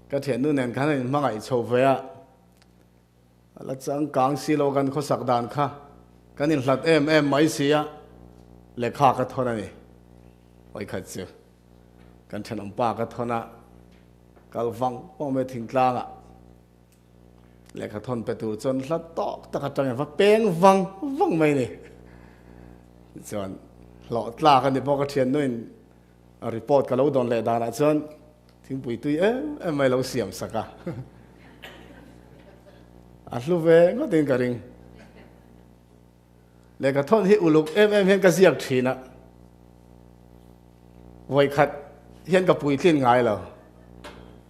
cái thiện nu nên cái này mang ai chầu về là chẳng càng xí lô gan khó sạc đàn kha cái này lật em mấy xí lệ khá cái thôn này ôi khát chứ cái thiện ông ba cái thôn cái văng bao mấy thình lang lệ cái thôn bị tụt chân lật tóc tất cả trong nhà phát beng văng mấy này chọn lọ la cái này bao cái thiện nu report cái lâu đòn lệ đàn chọn tiếng bụi tui em mấy lâu xiêm sắc lúc về có tiền cả ring lệ cái thôn hi uluk em hiện cái gì thì nè vậy khát hiện cái bụi thiên ngài rồi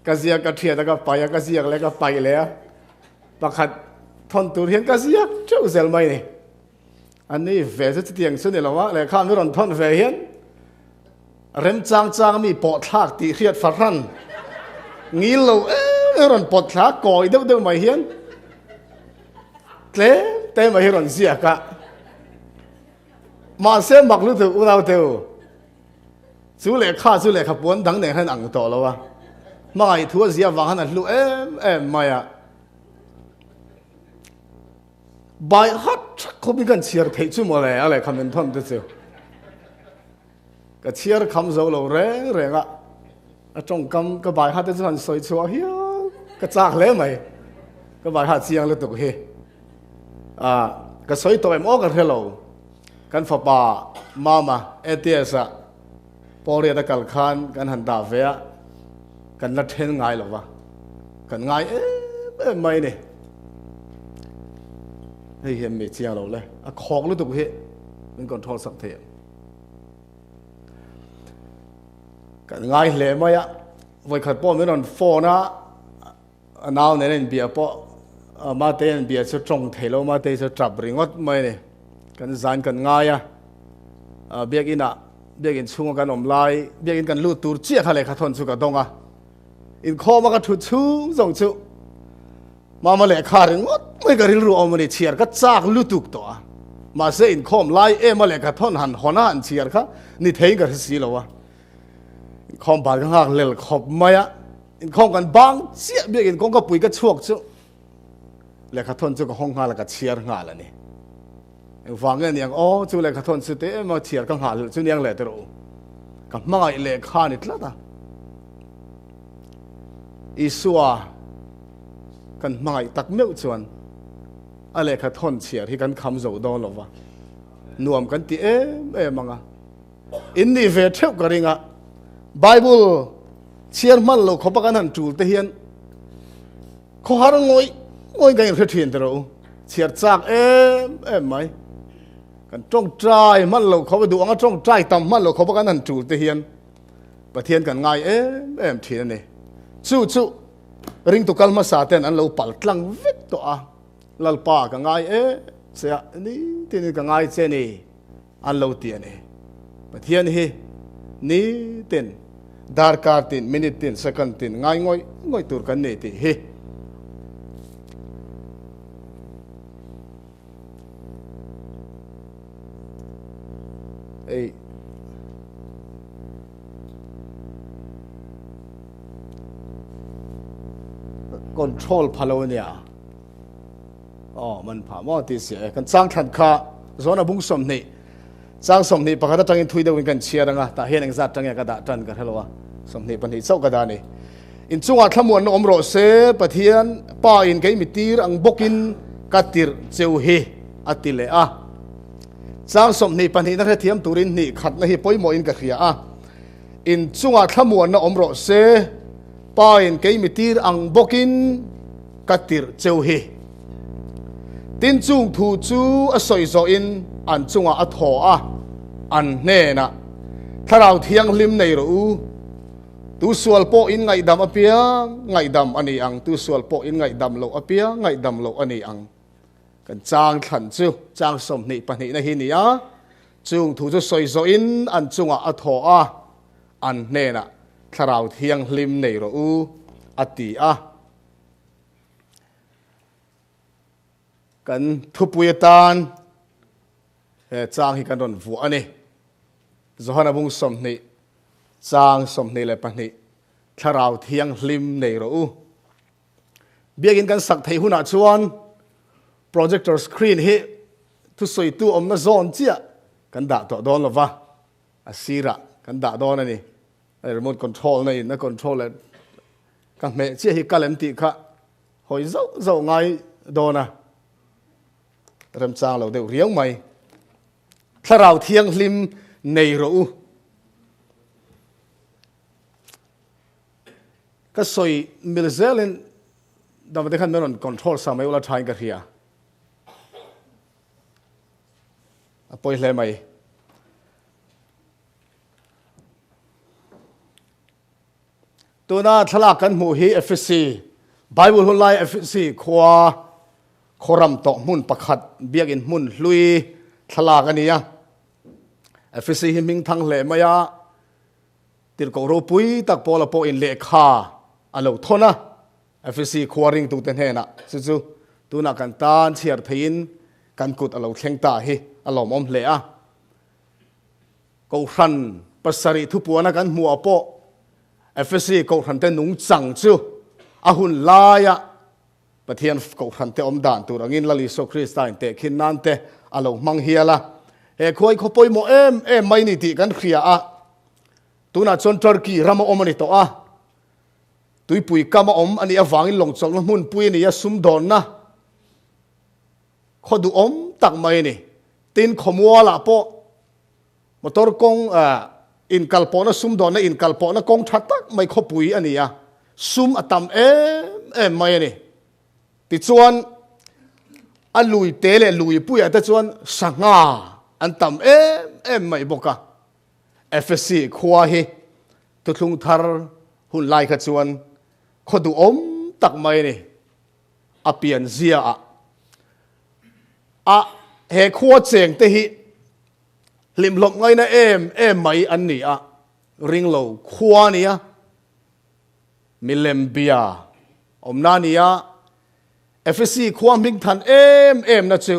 cái gì cái thiệt cái bay cái gì cái bay lẽ bạc khát thôn tụi hiện cái gì chỗ zel mai này anh ấy về rất tiền số này là what lệ khám nó thôn về hiện rem chang mi pot thak ti khiat faran ngil lo ron pot thak koi deuh mai hian te mai ron zia ka ma se mak lu tu unau teu chu le kha puan dang ne han ang to lo wa mai thua zia wang han lu em mai bai hat ko bi kan chiar thei chu mo le ale khamen thon te chu cái chiar khăm dầu lâu rẻ trong cam cái bài hát đó cho anh soi chua hiya cái chạc lẽ mày cái bài hát chiang liên tục he cái soi tụi em ốc cái hello cái phật bà mama ETS Paul đã call khan cái hành đạo về cái nát hen ngay rồi cái ngay mày này hay hiện mình chiang lâu lẽ khó liên tục he mình còn thua sắc thiệt cái ngay lẽ mày vậy khát bỏ mấy lần phone nào nên bia bỏ mà tên bia cho trồng thế lâu mà tên cho chập ring ngót mày này cái dàn cái ngay biết in chung cái nôm lai biết in cái lút tour chia khai lại khát thôn chú cái đông in kho mà cái thut chung giống chú mà lại khát ring ngót mấy cái ring ruộng này chia cái chạc lút tục to mà sẽ in kho lai em mà lại khát thôn hẳn hòn chia cái ni thấy cái gì lâu không phải cái hàng lệ khop mày không cần băng chia biết không có bụi cái chuột chứ lệ khát thôn chứ có không hà là cái chia ngà là nè vàng cái niang chú lệ khát thôn chứ thế mà chia cái hà chú niang lệ thế rồi cái mai lệ khá nít lắm ta Isua cái mai tắc miêu chuan lệ khát thôn chia thì cái khăm dầu đó là vậy nuông cái tí mà in đi về theo cái gì ngà Bible chairman lo khopa kan han tul te hian kho har ngoi gai re thien te ro chiar chak em mai kan trong trai man lo kho du anga trong trai tam man lo khopa kan han tul te hian pathian kan ngai em thien ne chu ring to kalma sa ten an lo pal tlang vek to lalpa ka ngai se ni tin ka ngai che ni an lo ti ne pathian hi ni ten darkar tin minute tin second tin ngai ngoi tur kan nei ti hi ei control phalonia man pha mo ti se kan chang than kha zona bung som nei sang som ni pakata tangin thui deuh kan chia ranga ta hian engzat tangya ka da tan ka helwa som ni pan hi chau ka da ni in chunga thlamuan no omro se pathian pa in ke mitir ang bokin katir cheu hi atile sang som ni pan hi na thiam turin ni khat na hi poimo in ka khia in chunga thlamuan no omro se pa in ke mitir ang bokin katir cheu hi tin chung thu chu a soi zo in an chunga a tho an ne na Thlarau Thianghlim nei ro tu sual po in ngai dam apia ngai dam ani ang tu sual po in ngai dam lo apia ngai dam lo ani ang kan chang than chu chang som ni pani na hi ni chung thu chu soi zo in an chunga a tho an ne na Thlarau Thianghlim nei ro ati kan thupuya tan chang hi kan ron vu ani zohana bung som ni chang som ni le pani Thlarau Thianghlim nei Rawh biakin kan sak thei huna chuan projector screen hi tu soi tu omna zone chia kan da to don lova asira kan da don ani remote control nei na controller kan me chia hi kalem ti kha hoi zo ngai dona ram chang lo deuh riang mai Thlarau Thianghlim nei Rawh ka soi milzelin dam de khan non control sa mai ula thai ka ria apoi hle mai tuna thalak kan mu hi FSC Bible hulai FSC khwa khoram to mun pakhat biakin mun hlui thalak ania FSC hi ming thang hle maya tir ko ro pui tak pola po in le kha alo thona FSC khwaring tu ten hena chu tuna kan tan chiar thein kan kut alo thleng ta hi alom om hle a ko hran pasari thu puana kan mu apo FSC ko hran te nung chang chu a hun laya pathian ko hran te om dan tur angin lali so Christain te khin nan te alo mang hiala he khoi khopoi mo em mai ni ti kan khria a tuna chon Turkey rama omani to a tui pui kama om ani awangin long chong mun pui ni ya sum don na khodu om tak mai ni tin khomwala po motor kong in kalpona sum don na in kalpona kong thatak mai khopui ani ya sum atam em mai ni ti chuan a lui tele lui pui ata chuan sanga an tam em mai boka FSC khwa hi tu thlung thar hun lai kha chuan khodu om tak mai ni apian zia a he khwa cheng te hi lim lop ngai na em mai an ni a ring lo khwa ni a milembia omna ni a FSC khwa ming than em na chu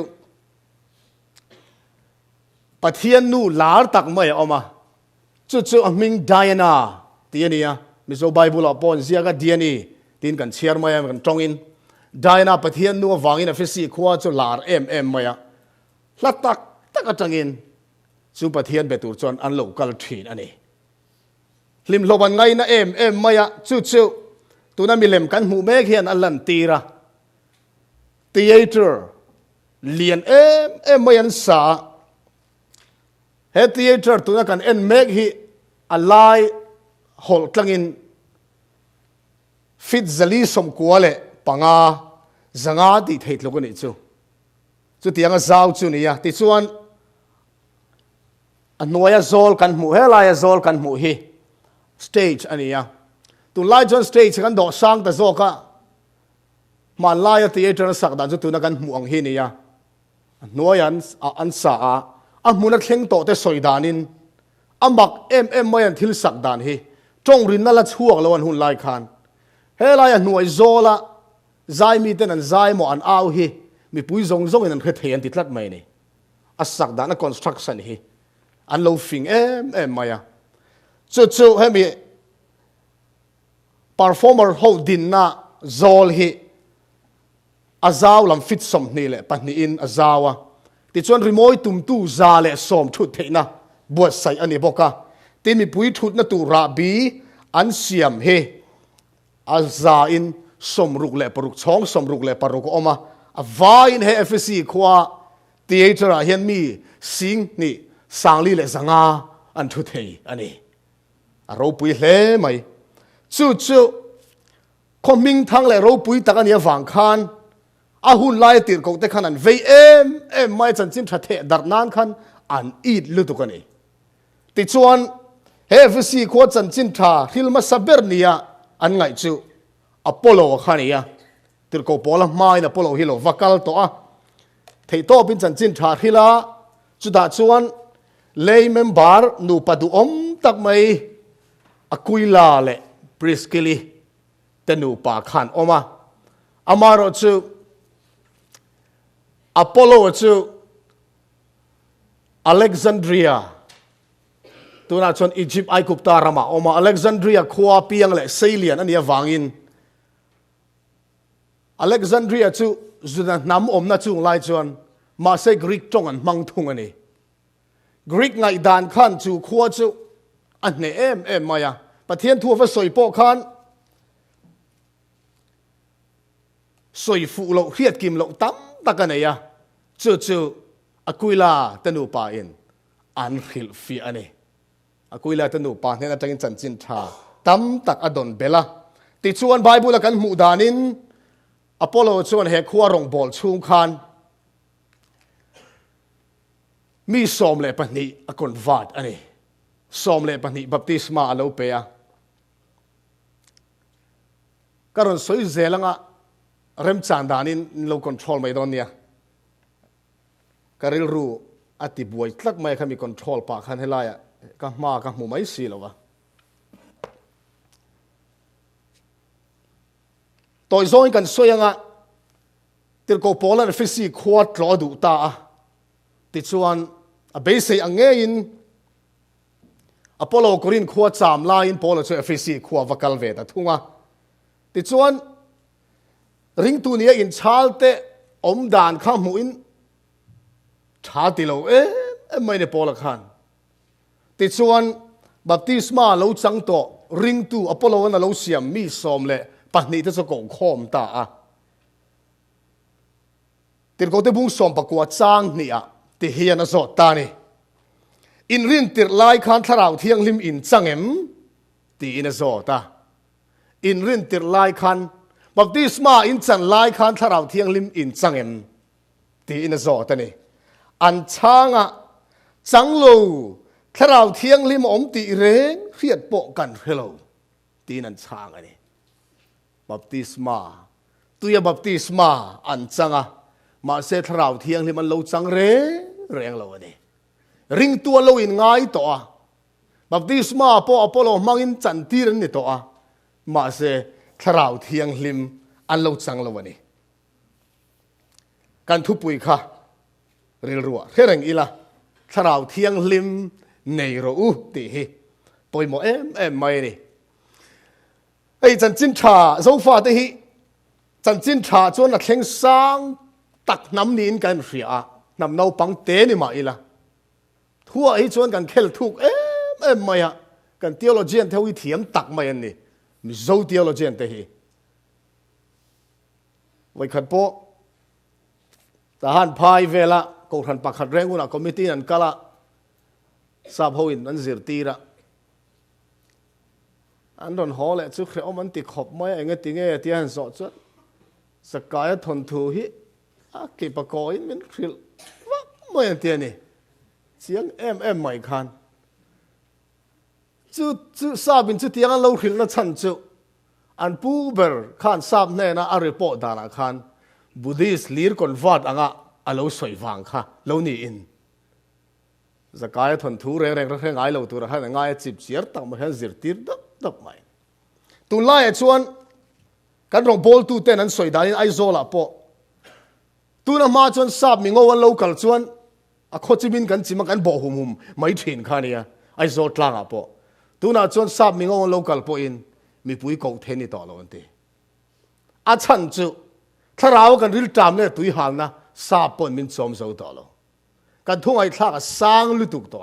pathian nu lar tak mai oma chu aming Diana tiania Mizo Bible upon ziaga diani tin kan chiar maya kan tongin Diana pathian nu wangin FSC khwa chu lar em maya hlatak tak atangin chu pathian betur chon an local thin ani lim loban ngai na em maya chu tuna milem kan mu mek hian alan tira theater lian em mayan sa he theater tuna kan en mek hi alai hol tlangin fit zali som kuale panga zanga ti thei tlokani chu tianga zau chu ni ya ti chuan anoya zol kan mu helaya zol kan mu hi stage ania tu lai john stage kan do sang ta zoka man laya theater sak dan chu tuna kan mu ang hi ni ya anoyan an sa a munat thleng to te soidanin amak em mayan thil sak dan hi trong rin na la chuak lo an hun lai khan helai a nuai zola zai mi ten an zai mo an au hi mi pui zong in an khe thean ti tlat mai ni a sak dan a construction hi an lo fing em maya chu he mi performer ho din na zol hi azaw lam fit som ni le pani in azawa ti chuan rimoi tum tu za le som thu theina buat sai ani boka ti mi pui thut na tu ra bi an siam he aza in somruk le paruk chong somruk le paruk oma avain he FSC khwa theater a hian mi sing ni sangli le zanga an thu thei ani a ro pui hle mai chu khoming thang le ro pui tak ani awang khan a hun lai tir ko te khan an vei em mai chan chin tha the dar nan khan an eat lu tu kani ti chuan he FSC khwa chan chin tha hilma saber nia an ngai chu Apollo khania tir ko pola mai na Apollo hilo vakal to a thei to bin chan chin tha hila chu da chuan lei member nu padu om tak mai akuila le priskili tenu pa khan oma amaro chu Apollo chu Alexandria tu na chon Egypt ai kup ta rama oma Alexandria khua piang le Salian ania wangin Alexandria chu zuna nam om na chung lai chuan ma se Greek tong an mang thung ani Greek ngai dan khan chu khua chu an ne em maya pathian thu va soi po khan soi fu lo hiat kim lo tam takanaya chu akuila tanu pa in an khil fi ani akuila tanu pa ne na tangin chan chin tha tam tak adon bela ti chuan bible kan mu danin Apollo chuan he khua rong bol chung khan mi som le pani akon vat ani som le pani baptisma alo pe a karon soi zelanga rem chan danin lo control mai don nia karil ru ati buai tlak mai khami control pa khan helaya ka ma ka mu mai si lowa toy zoi kan soyanga tir ko polan fisi khwat lo du ta a ti chuan a base ange in Apollo Corin khwa cham la in polo chu fisi khwa vakal ve ta thunga ti chuan ring tu nia in chalte om dan kha mu in tha ti lo mai ne pola khan ti chuan baptisma lo chang to ring tu Apollo na lo siam mi som le pahni te so ko khom ta a tir ko te bung som pakwa chang ni a ti hian a zo ta ni in rin tir lai khan Thlarau Thianghlim in changem ti in a zo ta in rin tir lai khan baptisma in chan lai khan Thlarau Thianghlim in changem ti in a zo ta ni an changa changlo Thlarau Thianghlim om ti reng khiat po kan hello ti nan chang ani baptisma tuya baptisma an changa ma se Thlarau Thianghlim an lo chang reng lo ani ring tu lo in ngai to a baptisma po Apollo mangin chan tir ni to a ma se Thlarau Thianghlim an lo chang lo ani kan thu pui kha ril ruwa hereng ila Thlarau Thianghlim nei ro u ti hi poi mo em mai ni ei chan chin tha zo fa te hi chan chin tha chon na thleng sang tak nam nin kan ria nam no pang te ni ma ila thua ei chon kan khel thuk em mai a kan theologian thewi thiam tak mai an ni mi zo theologian te hi vai khat po ta han phai vela ko than pakhat renguna committee an kala sab hoin an zir tira an don hole chu khre om an ti khop mai enge tinge ti han so chu sakaya thon thu hi a ke pa ko in min khil wa mai an ti ni chiang em mai khan chu sabin chu tiang lo khil na chan chu an pu ber khan sab ne na a report dana khan Buddhist lir convert anga alo soi wang kha lo ni in zakaya thon thu re ngai lo tu ra ha ngai chip chiar tak ma han zir tir dap mai tu lai chuan kan rong bol tu ten an soi dan ai zola po tu na ma chuan sap mi ngo an local chuan a khochimin kan chima kan bo hum mai thin khania ai zo tlang a po tu na chuan sap mi ngo an local po in mi pui ko theni to lo ante a chan chu Thlarau kan ril tam ne tui hal na sa pon min chom zo to lo kan thung ai thla ka sang lu tuk to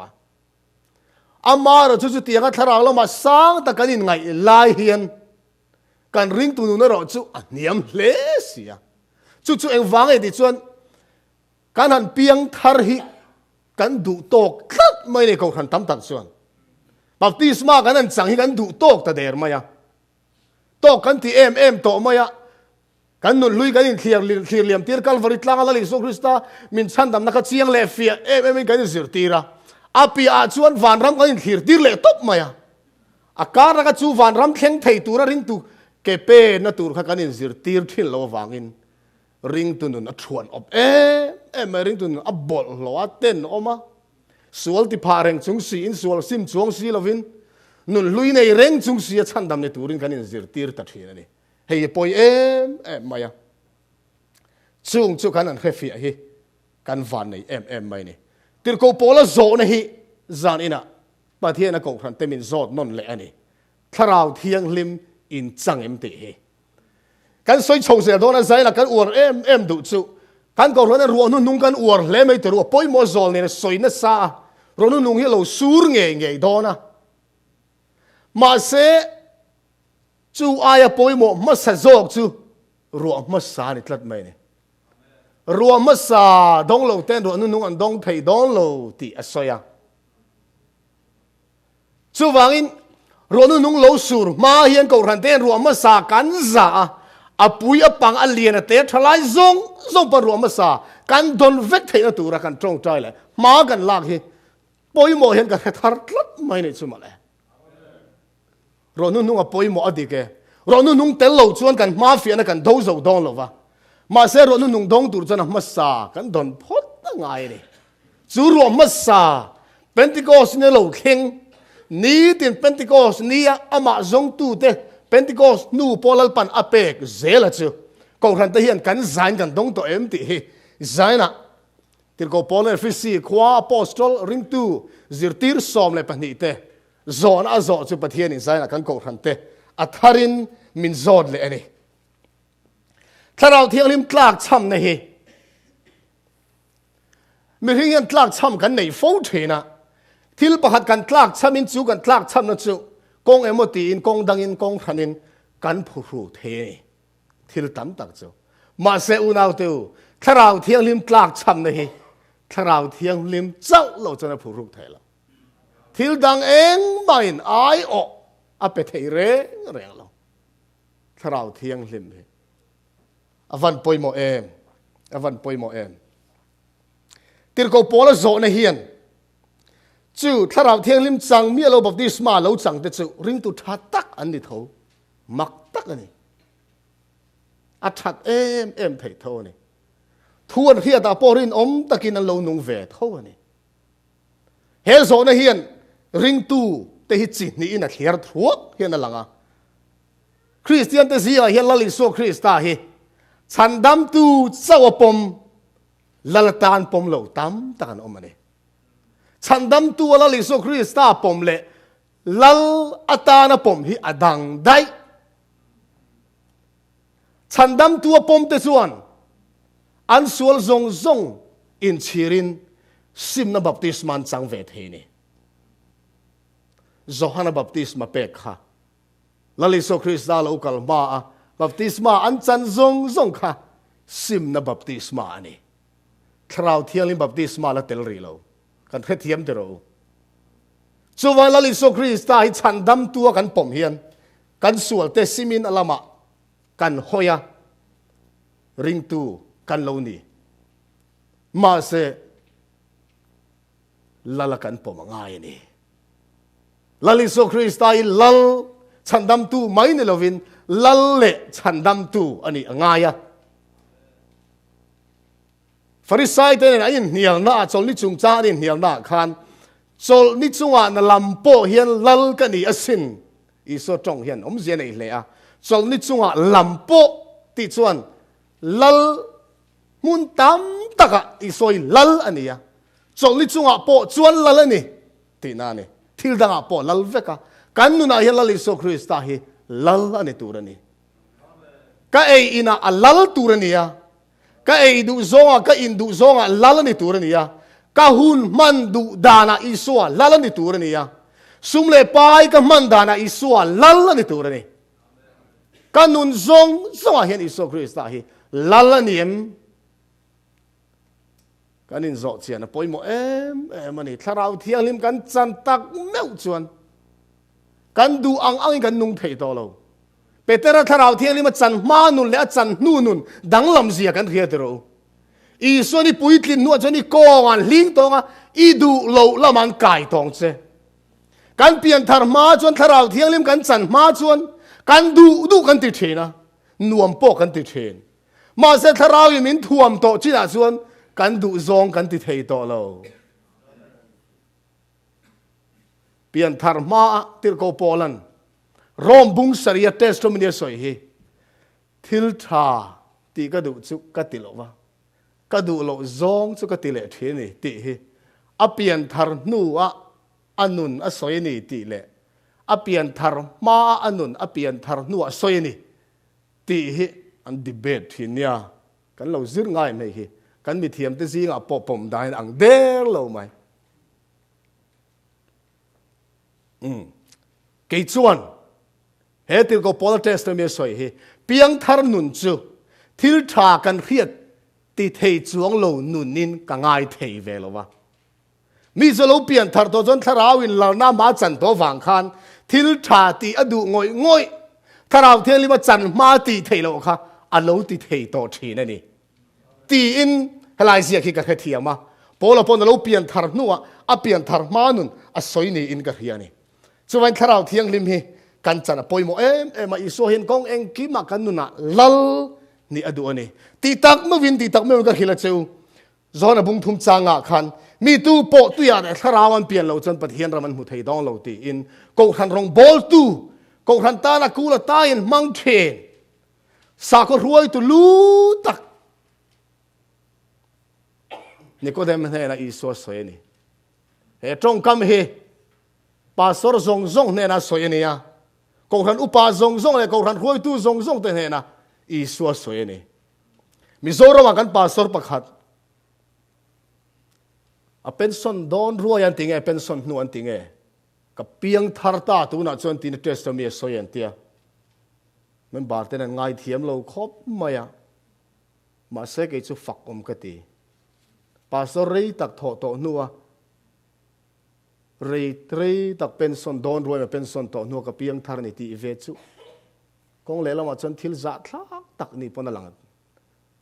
amar chu chu tianga Thlarau lo ma sang ta kan in ngai lai hian kan ring tu nu na ro chu aniam hle sia chu eng wang e ti chuan kan han piang thar hi kan du tok khat mai ne ko khan tam tak chuan baptisma kan an chang hi kan du tok ta der maya tok kan ti em to maya kan nun lui kan in thlir liam tir Calvary tlang ala li so Krista min chan dam na ka chiang le fia em kan zir tira api a chuan van ram kan in thlir tir le top maya a kar ka chu van ram thleng thei tura ring tu ke pe na tur kha kan in zir tir thil lo wangin ring tu nun a thuan op em ring tu nun a bol lo a ten oma sual ti pha reng chung si in sual sim chuang si lovin nun lui nei reng chung si a chan dam ne turin kan in zir tir ta thin ani hei poi em maya chung chu kan an khefi hi kan van nei em mai ni tir ko pola zo na hi zan ina bà thiên là cầu thần tên mình giọt non lệ này Thlarau Thianghlim in chẳng em tệ he kan soi chou se do na zai la kan ur em du chu kan cầu thần ruộng nung kan ur le mấy từ ruộng poi mo zol này soi na sa ruộng nung hi lo sur nghe đó na mà sẽ chu ai poi mo mất sa zok chu ruộng mất sa ni tlat mai này ruộng mất sa dong lo ten ruộng nung an dong thei dong lo ti asoya chu wangin ruộng nung lo sur ma hian cầu thần ten ruộng mất sa kan za apui apang alien te thalai zong pa ruộng mất sa kan don vek thei na tu ra kan trong trai le ma kan lak hi poi mo hian ka thar tlat mai ni chu ma le ruộng nung poi mo adi ke ruộng nung tel lo chuan kan mafia na kan do zo dong lo wa mà sẽ ruộng nung dong tur chana masa kan don phot na ngai ni chu ruộng masa Pentecost ne lo kheng ni tin Pentecost ni ama zong tu te Pentecost nu polal pan apek zela chu ko ran te hian kan zain kan dong to em ti hi zaina tir ko polal fisi khwa apostol ring tu zirtir som le pani te zon a zo chu pathian in zaina kan ko ran te atharin min zod le ani Thlarau Thianghlim tlak cham na hi mi hian tlak cham kan nei fo thina thil pakhat kan tlak chamin chu kan tlak cham na chu kong emoti in kong dangin kong thanin kan phuru the thil tam tak chu ma se unau tu Thlarau Thianghlim tlak cham na hi Thlarau Thianghlim chau lo chana phuru thela thil dang eng main ai o ape thei re reng lo Thlarau Thianghlim hi avan poi mo em tir ko pola zo na hian chu Thlarau Thianghlim chang mi lo baptisma lo chang te chu ring tu tha tak an ni tho mak tak ani a that em thei tho ni thuan hia ta porin om takin an lo nung ve tho ani he zo na hian ring tu te hi chi ni in a thler thuak hian alanga Christian te zia hian lali so Christa hi chandam tu chawapom lalatan pom lo tam takan omane chandam tu ala li so Christa pom le lal atana pom hi adang dai chandam tu pom te chuan an sual zong in chirin simna baptisman chang ve the ni Johana baptisma pek kha lali so Christa lo kalma baptisma an chan zong kha simna baptisma ani Thlarau Thianghlim baptisma la tel ri lo kan khe thiam te ro chuwa lali so Christa hi chandam tu kan pom hian kan sual te simin alama kan hoya ring tu kan lo ni ma se lala kan pom ngai ni lali so Christa hi lal chandam tu mai ni lovin lal le chandam tu ani angaya Pharisai te na in nial na chol ni chung cha ni nial na khan chol ni chunga na lampo hian lal ka ni asin iso tong hian om zia nei le a chol ni chunga lampo ti chuan lal mun tam taka isoi lal ania chol ni chunga po chuan lal ani ti na ni thil danga po lal veka kan nu na hian lal iso Christa hi lal ani turani ka ei ina a lal turania ka ei du zonga ka in du zonga lal ani turania ka hun man du dana iswa lal ani turania sumle pai ka man dana iswa lal ani turani ka nun zonga hian iso Christa hi lal ani em kanin zo chian poi mo em ani Thlarau Thianghlim kan chan tak meu chuan kan du ang kan nung thei to lo Petera Thlarau Thianghlim chan ma nun le chan nu nun dang lam zia kan thia te ro I so ni puitlin nu chani ko an ling tonga I du lo laman kai tong che kan pian thar ma chuan Thlarau Thianghlim kan chan ma chuan kan du kan ti thena nuam po kan ti then ma se Thlarau I min thuam to china chuan kan du zong kan ti thei to lo pian thar ma tir ko polan rom bung saria testimony soi hi thil tha ti ka du chu ka ti lo wa ka du lo zong chu ka ti le the ni ti hi a pian thar nu a anun a soi ni ti le a pian thar ma anun a pian thar nu a soi ni ti hi an debate hi nia kan lo zir ngai mai hi kan mi thiam te zinga pom dai ang der lo mai ke chuan he til ko Paul Testament me soi hi piang thar nun chu thil tha kan khiat ti thei chuang lo nun nin ka ngai thei ve lo wa Mizo lo pian thar to jon Thlarau in lalna ma chan to wang khan thil tha ti adu ngoi Thlarau Thianghlim ma chan ma ti thei lo kha alo ti thei to thi na ni ti in halai sia ki ka khathiama Paul upon lo pian thar nuwa a pian thar ma nun a soi ni in ka hiani chuan Thlarau Thianghlim hi kan chan a poimo ma iso hin kong eng ki ma kan nuna lal ni adu ani ti tak ma win ti tak me ka khila cheu zona bung thum changa khan mi tu po tu ya Thlarau an pian lo chan pathian raman mu thei dong lo ti in ko khan rong bol tu ko khan ta na kula ta in mang the sa ko ruai tu lu tak Nikodem he na iso soi ni he trong kam he pastor zong ne na soi ni ya ko khan upa zong le ko khan ruai tu zong te he na iso soi ni Mizoram kan pastor pakhat a pension don ruai an tinge pension nu an tinge ka piang thar ta tu na chon tin testament soi an tia men bar ten ngai thiam lo khop maya ma se ke chu fak ka ti pastor rei tak tho to nuwa rei tak pension don ruai pension to nu ka piang thar ni ti ve chu kong le la ma chon thil za thak tak ni pon lang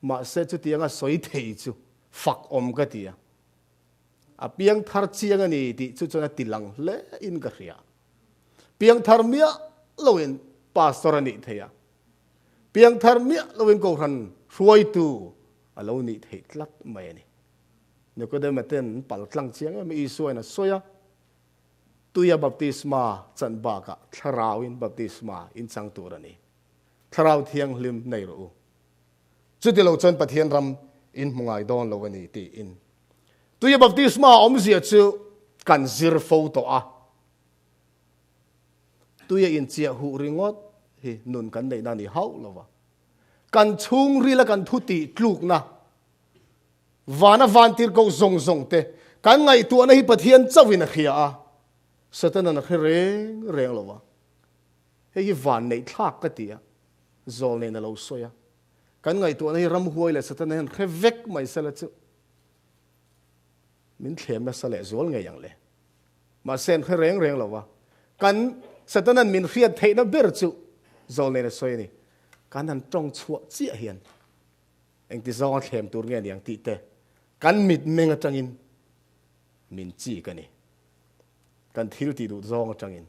ma se chu tianga soi thei chu fak ka ti a piang thar chiang ani ti chu chona tilang le in ka ria piang thar mia loin pastor ani theya piang thar mia loin ko ran ruai tu alo ni thei tlat mai ani ne ko de maten pal tlang chiang mi isuai na soya tuya baptisma chan ba ka Thlarau in baptisma in chang turani Thlarau Thianghlim nei ro chu ti lo chon pathian ram in mungai don lo ani ti in tuya baptisma om zia chu kan zir fo to a tuya in chia hu ringot hi nun kan nei na ni hau lova kan chung ri la kan thuti tluk na vana vantir ko zong te kan ngai tu na hi pathian chawin a khia a satana na reng lova hi van nei thak ka tia zol nei na lo soya kan ngai tu na hi ram huai le satana han khevek mai sala chu min thlem na sale zol nge yang le ma sen kha reng lawa kan satanan min khiat thei na ber chu zol ne soi ni kan han tong chua chi hian eng ti zong thlem tur nge yang ti te kan mit menga tangin min chi ka ni kan thil ti du zong tangin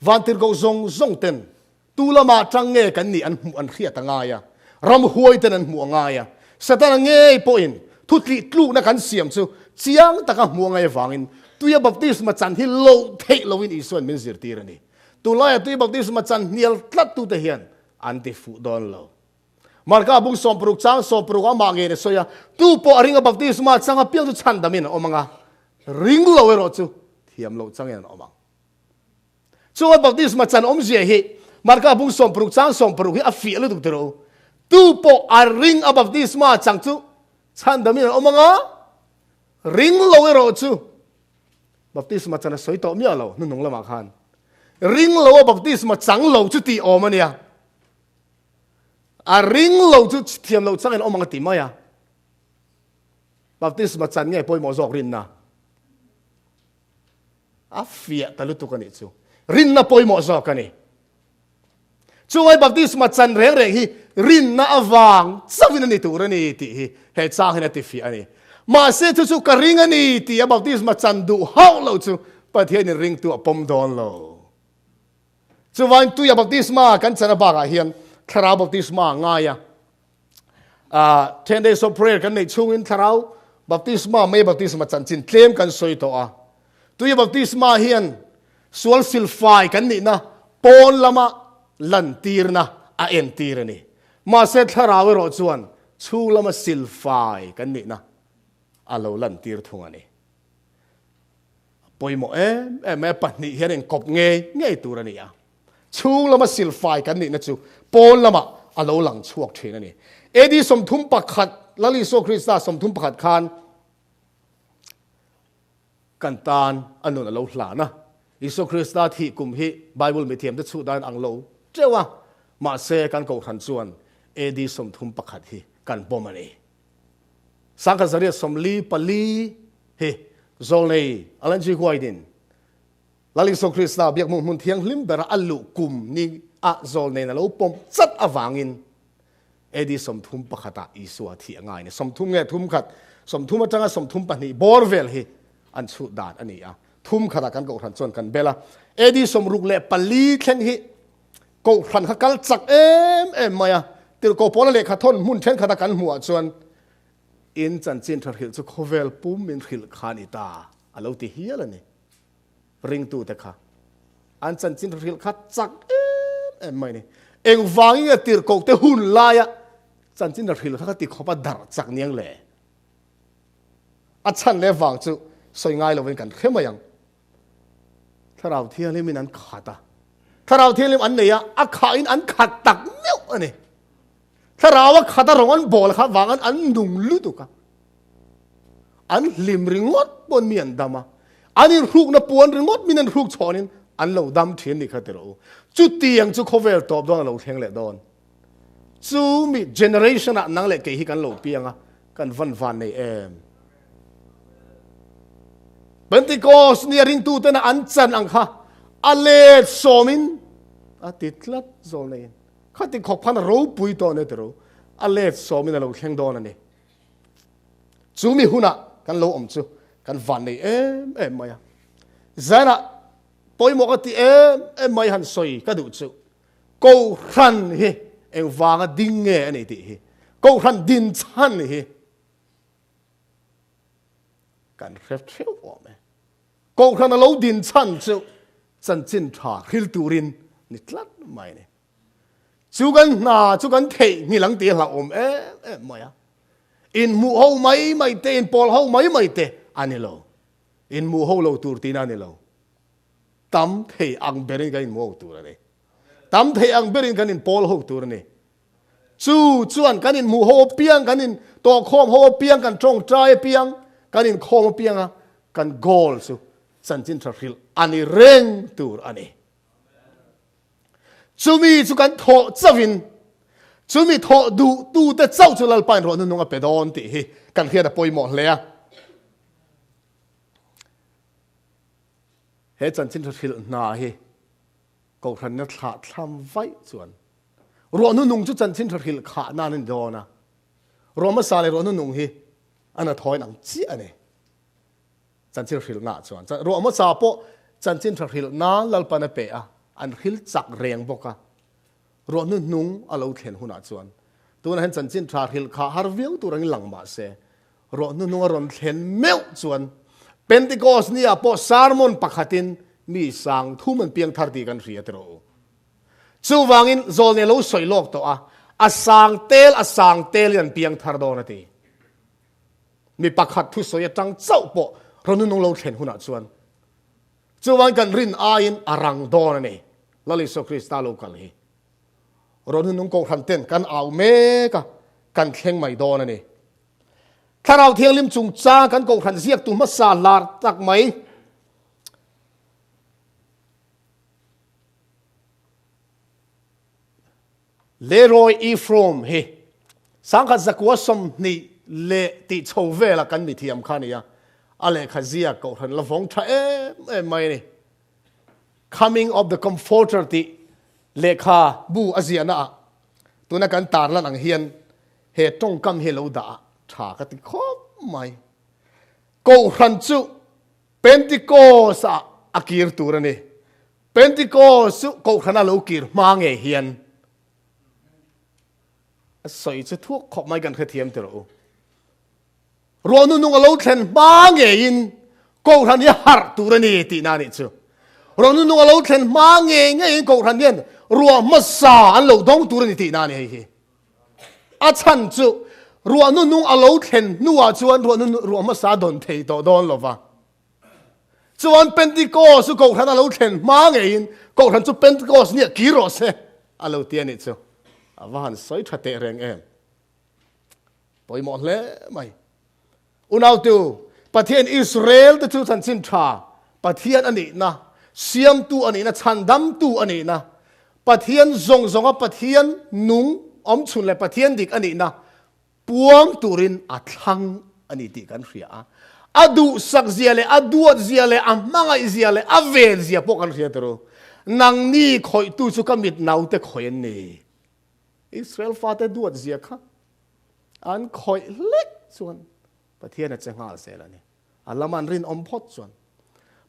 vantir go zong ten tu lama tang nge kan ni an khiat anga ya ram huai ten an mu anga ya Satan nge po in thutli tlu na kan siam chu chiang taka muanga e wangin tuya baptisma chan hi lo thei loin isuan min zir tirani tu la tuya baptisma chan nial tlat tu te hian anti fu don lo marka bung som pruk chang so pruk ama nge ne soya tu po aringa baptisma changa piang tu chan damin omanga ring lo ero chu thiam lo chang en omang chu baptisma chan om zia hi marka bung som pruk chang som pruk hi a fi lu tu tero tu po a ring a baptisma chang chu chan damin omanga ring lo ero chu baptisma chan soi to mi alo nu nong lama khan ring lo baptisma chang lo chu ti omania a ring lo chu thiam lo chang en omanga ti maya baptisma chan nge poi mo zok rin na a fia talu tu kani chu rin na poi mo zok kani chuai baptisma chan reng hi rin na awang chawin ani turani ti hi he chang hina ti fi ani ma se chu ka ring ani ti a baptisma chan du hau lo chu pathian in ring tu pom don lo chuan tu ya baptisma kan chana ba ga hian Thlarau baptisma nga ya 10 days of prayer kan nei chung in Thlarau baptisma me baptisma chan chin tlem kan soi to a tu ya baptisma hian sual silfai kan ni na pon lama lan tir na a en tir ni ma se Thlarau ro chuan chu lama silfai kan ni na alo lan tir thunga ni bồi mộ mẹ bật nị hiện cọp nghe tu ra nị à chú là mà sil phai cái nị nó chú bồn là mà alo lăng chuộc chuyện nị edi som thum pakhat lali so Krista som thum pakhat khan kan tan anun alo hla na iso Krista thi kum hi Bible mi thiam te chu dan ang lo chewa ma se kan ko than chuan edi som thum pakhat hi kan bomani sangka zaria som li pali he zol nei alan ji huai din lali so Krista biak mun Thianghlim bera alu kum ni a zol nei na lo pom chat awangin edi som thum pakhata isua thi angai ne som thum nge thum khat som thum atanga som thum pani borvel hi an chu dan ani a thum khata kan ko than chon kan bela edi som ruk le pali thleng hi ko than kha kal chak em maya til ko pol le kha thon mun then khata kan hmuah chuan in chan chin thar hil chu khovel pum min khil khani ta alo ti hial ani ring tu te kha an chan chin thar hil kha chak em mai ni eng wangi a tir ko te hun la ya chan chin thar hil kha ti khopa dar chak niang le a chan le wang chu soi ngai lo wen kan khemayang Thlarau Thianghlim in an khata Thlarau Thianghlim an neya a kha in an khat tak meu ani Thlarau a khata rong an bol kha wangan an nung lu tu ka an lim ringot pon mian dama anin ruk na puan ringot minan ruk chonin an lo dam thien ni khatero chu tiang chu khovel top don lo theng le don chu mi generation a nang le ke hi kan lo pianga kan van nei em Pentecost ni ring tu te na an chan ang kha ale somin atitlat zol nei khati khok phan ro pui to ne tero ale somin lo theng don ani chu mi huna kan lo om chu kan van nei em maya zana poi mo ka ti em mai han soi ka du chu ko ran hi eng wanga ding nge ani ti hi ko ran din chan hi kan ref theu o me ko ran lo din chan chu chan chin tha hil turin ni tlat mai ne chu kan thei ni lang ti la om em maya in mu ho mai te in pol ho mai te ani lo in mu ho lo tur tin ani lo tam thei ang berin ka in mu ho tur ani tam thei ang berin kan in pol ho tur ani chuan kan in mu ho piang kan in to khom ho piang kan trong trai piang kan in khom piang a kan gol su san chin thil ani reng tur ani chumi chu kan tho chawin chumi tho du tu te chau chu lal pain ro nu nga pedon ti hi kan hia da poi mo hle a he chan chin thil na hi ko than na thla thlam vai chuan ro nu nung chu chan chin thil kha na nin dona ro ma sa le ro nu nung hi ana thoi nang chi ane chan chin thil nga chuan ro ma sa po chan chin thil na lal pa na pe a an hil chak reng boka ro nu nung alo thlen huna chuan tuna han chan chin thil kha har viu tu rang lang ma se ro nu nung ron thlen meu chuan Pentecost ni a po sermon pakhatin mi sang thu man piang thar ti kan ria tro chu wangin zol ne lo soi lok to a sang tel yan piang thar do na ti mi pakhat thu soi atang chau po ro nu nung lo thlen huna chuan chu wang kan rin a in arang do na ni lali so Krista lo kal hi ro nu nung ko han ten kan au me ka kan thleng mai do na ni Thlarau Thianghlim chung cha kan ko khan ziak tu ma sa lar tak mai Leroy Ephraim he sangkha zakwa som ni le ti chove la kan mi thiam khania ale khazia ko khan lavong tha mai ni coming of the comforter ti lekha bu aziana tuna kan tar lan ang hian he tong kam he lo da tha ka ti khop mai ko khan chu Pentecost akir turani Pentecost ko khana lo kir ma nge hian soi chu thuốc khop mai kan khathiam te ro ro nu nung lo thlen ma nge in ko khan ya har turani ti na ni chu ro nu nung lo thlen ma nge in ko khan yen ro ma sa an lo dong turani ti na ni hi a chan chu ro nu nung alo thlen nuwa chuan ro ma sa don thei to don lova ชวนเป็นติโก้สุโกทันเราเห็นมาไงอินโกทันจุเป็นติโก้เนี่ยกี่รสเอเราเตียนิจูว่าหันสอยทัดเตะแรงเอ็มปอยหมดเลยไหมอุณเอาตัวประเทศอิสราเอลที่ทุกท่านสินทราประเทศอันนี้นะเสียมตัวอันนี้นะชันดำตัวอันนี้นะประเทศทรงว่าประเทศนุ่งอมชุนและประเทศดิกอันนี้นะปวงตุรินอัดทังอันนี้ติกันเสียอดูสักเสียเลยอดูเสียเลยมังไอเสียเลยเวรเสียพวกกันเสียตัวนังนี่คอยตู้สุกมิดนาวแต่คอยนี่อิสราเอลฟาแต่ดูเสียค่ะอันคอยเล็กส่วนประเทศนั้นจะหาเสียแล้วนี่อัลลอฮ์มันรินอมพอดส่วน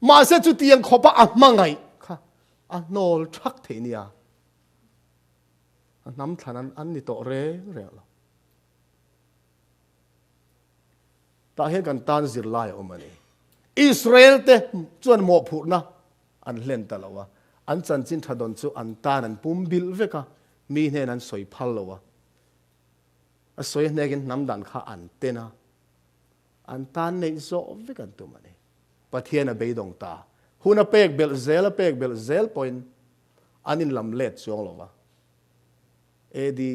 มาเสียจุดที่ยังขบมังไงค่ะโนลชักเทียน้ำท่านั้นอันนี้โตเร่แล้วตาเห็นกันตานสิลายออกมานี่อิสราเอลเตจวนหมอพูดนะอันเล่นตลอดว่าอันจันจินทัดอนจูอันตานันปุ่มบิลเวกะมีเนนันสวยพัลลวะสวยเนกินน้ำดันข้าอันเตนะอันตาในโซเวกันตัวมันนี่ประเทศน่ะเบยดงตาหุ่นเปกเบลเซลพอยน์อันนี้ลำเล็ดช่วงหรอวะดี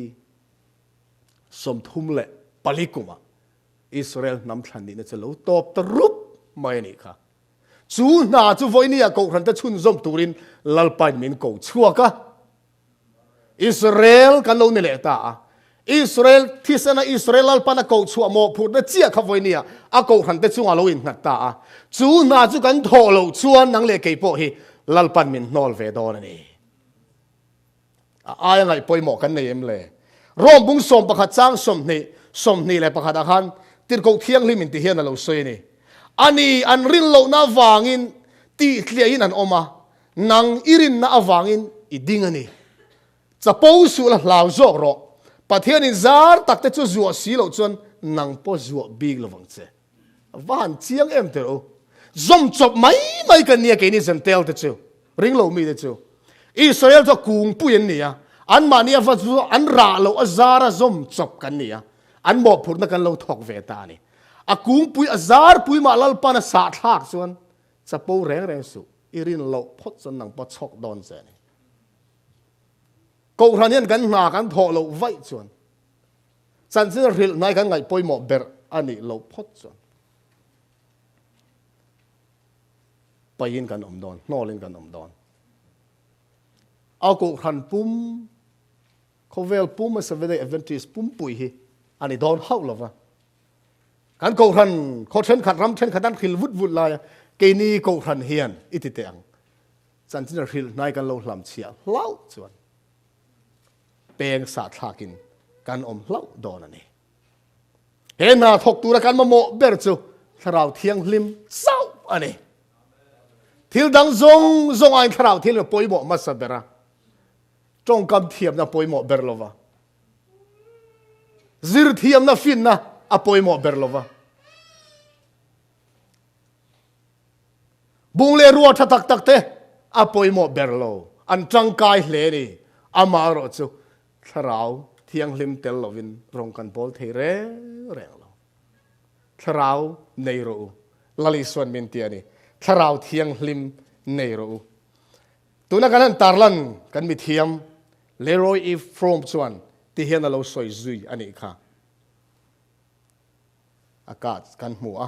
สมทุมเละปลิกุมะอิสราเอลน้ำทันนี่นะจะรู้ตบตรุบไม่นี่ค่ะจูน่าจูไว้นี่กูรันจะชุนซอมตูรินลัลปายมินกูชัวกะอิสราเอลกันลงนี่แหละตาอิสราเอลที่สนะอิสราเอลลัลปานกูชัวโมพูดนะเจี๊ยขับไว้นี่กูรันจะชุนอาลวินนักตาจูน่าจูกันโถลูชวนนังเลกีโปฮีลัลปานมินนอลเวดอนนี่ยังไงปอยหมอกันเนี่ยเลยร่วมบุ้งสมประคัดจ้างสมนี่เลยประคัดอาคารติดกเที่ยงลิมินที่เฮียนเราสวยนี่อันนี้อันรินเราหน้าวางินตีเลียนอันออกมานังอิรินหน้าวางินอีดิ่งอันนี้จะปูสุละลาวโจรอประเทศนี้ซาร์ตักแต่จะจัวสีเราจนนังพอจัวบีกละวังเจว่าหันเชียงเอ็มเตอร์จมจบไม่กันเนี่ยแกนี่เซนเทลเตจูริงเรามีเตจูอิสราเอลจะกุงปุยนี่อันมาเนี่ยว่าอันราเราอาซาร์จมจบกันเนี่ยอันบอกพูดนักกันเราถกเวตานี่อากุงปุยอาซาร์ปุยมาลัลปานสาทักส่วนจะปูแรงสุอิรินเราพดจนนังปดชกโดนเจนี่กูรันยันกันหนากันถกเราไว้ส่วนสันสิริลนายกันไงปุยหมอเบอร์อันนี้เราพดส่วนไปยินกันอมดอนนอลินกันอมดอนเอากูรันปุ่มเขาเวลปุ่มมาสเวเดอเวนติสปุ่มปุยฮีอันนี้โดนเข้าหรอวะการกูรันเขาเช่นขัดรำเช่นขัดดันขิลวุดลายเกนี่กูรันเฮียนอิติเตียงจันทินขิลนายกันเราลำเชียเล่าส่วนเปงสาทากินการอมเล่าโดนอันนี้เห็นมาถกตัวกันมาโมเบรจูเราเทียงลิมเศร้าอันนี้ทิลดังซงอันเราทิลปอยโมมาสเบระจงกำเทียมนะปอยโมเบรลวะซิร์เทียมนะฟินนะอปอยโมเบรลวะบุงเลรัวทักเตอปอยโมเบรโลอันจังกายเลนี่อามารอจูทราวเทียงลิมเตลวินรงกันโพลเทเรเรงเราทราวในรูลลิสวนมินเตียนี่ทราวเทียงลิมในรูตัวนักการตาร์ลันกันมีเทียมเลโรยอีฟรอมชวนที่เห็นเราสวยจุยอันนี้ค่ะอากาศกันหัว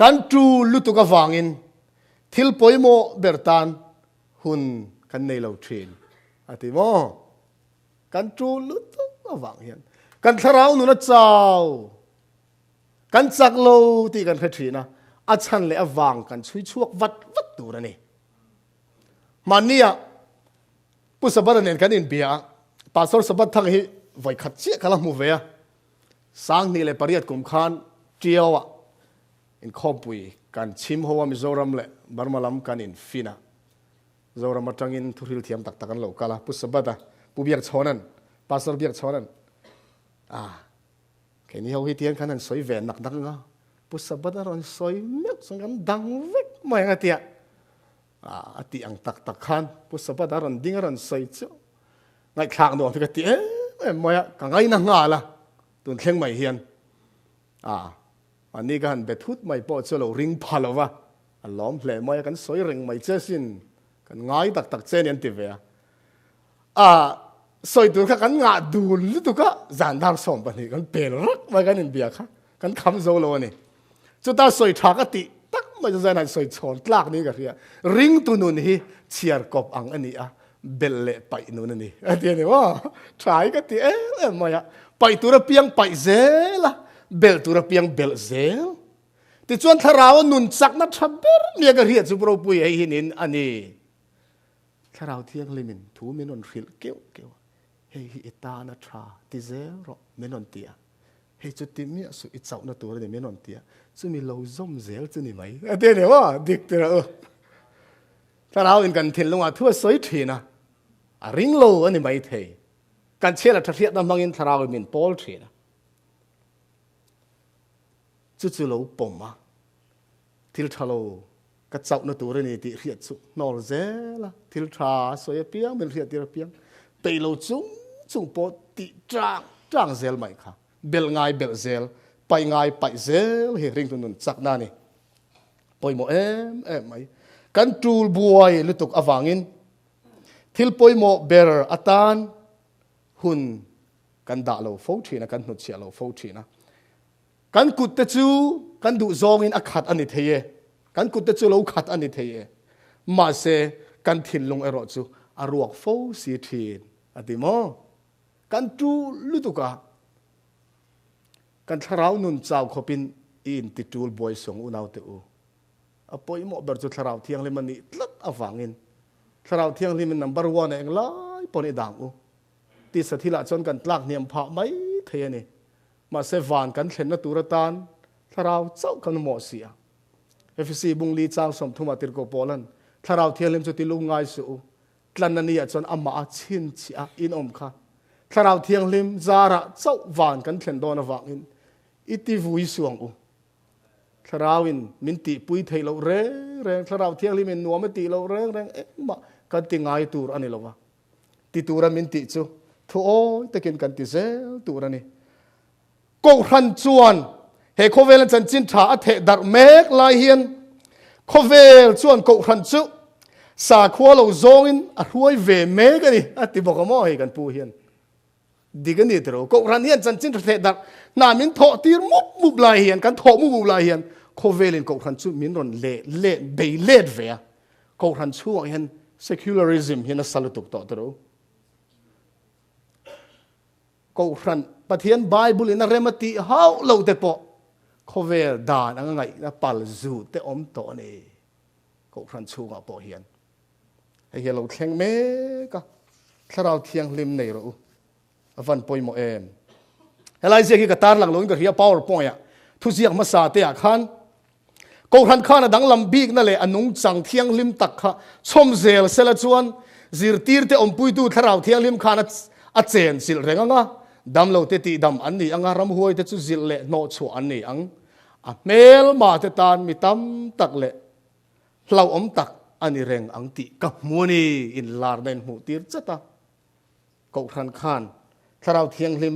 กันจูลุตุกวางินทิลปอยโมเบร์ตันหุ่นกันในเราเทรนอาทิโมกันจูลุตุกวางเห็นกันทราวนุนเจ้ากันจักโลที่กันเพชรีนะอาชันเลยอวางกันช่วยช่วงวัดตัวนั่นเองมันเนี่ยผู้สบัดเนี่ยกันอินเบียปัสสาวะสบัดทั้งที่ไว้ขัดเชี่ยกันละมูเวียสังนี่เลยปริยัติกุมขานเจียวอินคอปุยกันชิมหัวมิโซรัมเลยบาร์มาลัมกันอินฟินะโซรัมมาจังอินทุริลเทียมตักกันโลกาละผู้สบัดผู้เบียกชอนันปัสสาวะเบียกชอนันแค่นี้เขาเฮียนขันนั้นสวยแหวนหนักงะผู้สบัดเราสวยเมียสังกันดังเวกไม่งั้นเตียติอังตักขันผู้สบัดเราดิ้งเราสวยเจ้าไงขางดวงที่กติไม่กังไงนั่งงาละตุนเข่งไม่เฮียน อันนี้กันเบ็ดทุดไม่พอจะเราริงพาลวะอันล้อมเพลย์ไม่กันสวยริงไม่เจสินกันง่ายตักเจนยันติเวียสวยตัวกันงาดูลุตุก็จานดาร์สมบัติกันเปรรักไม่กันอินเบียค่ะกันคำโซโลนี่จุดตาสวยทากติตักไม่จะใจไหนสวยชนกลากนี้กันเรียริงตัวนู้นฮีเชียร์กบอังอันนี้เบลเล่ไปนู้นนี่เดี๋ยวนี้ว่าทรายกันที่ไม่ไปตัวเปียงไปเซล่ะเบลตัวเปียงเบลเซลที่ชวนทาราวนุนสักนัดทับเบลเนี่ยก็เรียกสุโปรปุยให้เห็นอันนี้ทาราวเที่ยงลิมินทูมินนฟิลเกี่ยวเฮ้ยตานัทราติเซลมินนเตียเฮ้ยจุดที่มีสุอิจฉาหน้าตัวเลยมินนเตียจะมีเราซมเซลจะนี่ไหมเดี๋ยวนี้ว่าดิกตัวทาราวอินกันทิ้งลงมาทั่วสวยทีนะริงโลอันนี้ไม่เทการเชื่อละทัศน์นั้นบางอินทราวมินปอลทีนะจุดๆเราปมมาทิลทาโลกัดเจ้าหน้าตัวนี่ติเรียดสุนอร์เซล่ะทิลทาสวยเปียงเป็นเรียดติระเปียงไปเราจุงปอติจ้างเซลไหมค่ะเบลง่ายเบลเซลไปง่ายไปเซลเฮริงตัวนั้นสักนานี่ปอยโมไหมกันจูลบวยลุตุกอวังอินทิลปอยโมเบอร์อัตานหุ่นกันด่าเราฟูทีนะกันหนุดเสียเราฟูทีนะกันกุดตะจูกันดูซองอินอขัดอันนี้เทียกันกุดตะจูเราขัดอันนี้เทียมาเสกันถิ่นลงอรอจูอรวกฟูสีทีนอติโมกันจูลุตุกะกันทราวนุนเจ้าขบินอินติจูลบอยสงอุณาวเตอูอปอยโมเบอร์จูทราวเทียงลิมันนี่ลัดอฟังอินทราวเทียงลิมันนัมเบอร์วันเองไล่ปนิดังอูที่สถิละจนกันตลักเนียมพะไม่เทียนี่มาเสวานกันเห็นนตุรตานทาราวเจ้ากันหมอเสียเอฟซีบุงลีจางสมทุมาติรโกโปลันทาราวเทียลิมจุติลุงไงสูกลันนันนี่จนอามาชินชีอาอินอมค่ะทาราวเทียงลิมจาระเจ้าวานกันเห็นโดนวังอินอิติวุยสวงอูทาราวินมินติปุยเทเราเร่งทาราวเทียงลิมินนัวมิติเราเร่งมากันติงไงตูรอันนี้เราวะติตูรามินติจูทุโอตะกินกันติเซตูรานี่กูรันจวนเฮโคเวลจันจินถาเทดักเมกลายเฮียนโคเวลจวนกูรันจูสาขวาเราโจงินรวยเวเมกันนี่ติบอกมอให้กันปูเฮียนดีกันนี่เถอะกูรันเฮียนจันจินเทดักนามินทอตีรมุบลายเฮียนกันทอมุบลายเฮียนโคเวลินกูรันจูมินรอนเล่เบยเล่เวียกูรันจูเฮียน secularism เฮียนสัลตุกต่อเถอะกูรันปะเทียนไบเบิลอินเรมติเฮาเราเตปะโคเวลดานอะไรนะปัลจูเตอมโตนี่กูรันชูงาปอเฮียนไอ้เหี้ยเราเทียงเมกะถ้าเราเทียงลิมในเราวันปอยโมเอ็มอะไรเสียกี่กระตาหลังลงก็เรียก PowerPoint อ่ะทุกอย่างมาสาเตียขันกูรันข้านะดังลำบีกนั่นแหละอนุงจังเทียงลิมตักขะชมเซลเซลจวนจิรตีร์เตอมปุยตูถ้าเราเทียงลิมข้านะอาเจนสิลเรงอ่ะดำเราเตติดำอันนี้อังารำหวยเตจุจิลเล่โนชัวอันนี้อังเมลมาเตตานมีตั้มตักเล่เราอมตักอันนี้เร่งอังติกับมัวนี่อินลาร์เดนหูตีร์จัตตากูรันข้านถ้าเราเทียงลิม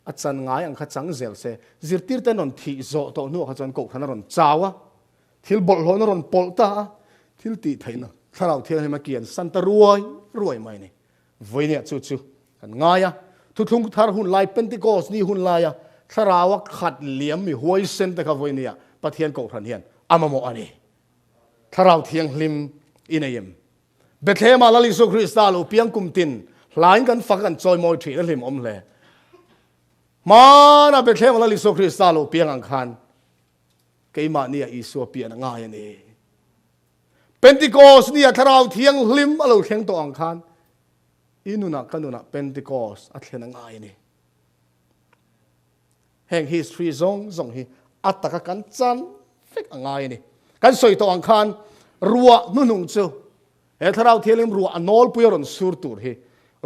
อาจารย์ง่ายอังขัดจังเซลเซจิรตีร์เตนนทีโจโตนัวขัดจันกูรันรอนจ้าวะทิลบอลโหนรอนปอลตาทิลตีไทยนะถ้าเราเทียงลิมมาเกียนสันตรวยไหมนี่วันนี้จู่กันง่ายทุกทาร์หุ่นลายเป็นติโกสนี่หุ่นลายถ้าเราว่าขัดเหลี่ยมมีหัวเส้นแต่กับวันนี้ปะเทียนกูรันเฮียนอามาโมอันนี้ถ้าเราเทียงลิมอินเอมเบธเลมาลาลิสุคริสตาลูเปียงกุมตินหลายกันฝักกันจอยมอยทีนั่นลิมอมเลยมานะเบธเลมาลาลิสุคริสตาลูเปียงอังคารเกี่ยมาเนี่ยอิสุเปียนง่ายนี่เป็นติโกสเนี่ยถ้าเราเทียงลิมเราเทียงตัวอังคารอินุนักกันนุนักเป็นติโกสอัตเทียนง่ายนี่แห่ง history ซงฮีอัตตะกันจันฟิกง่ายนี่กันสวยตัวอังคารรัวนุ่งเจ้าถ้าเราเทียมรัวอนอลปุยรอนสูร์ตูร์เฮ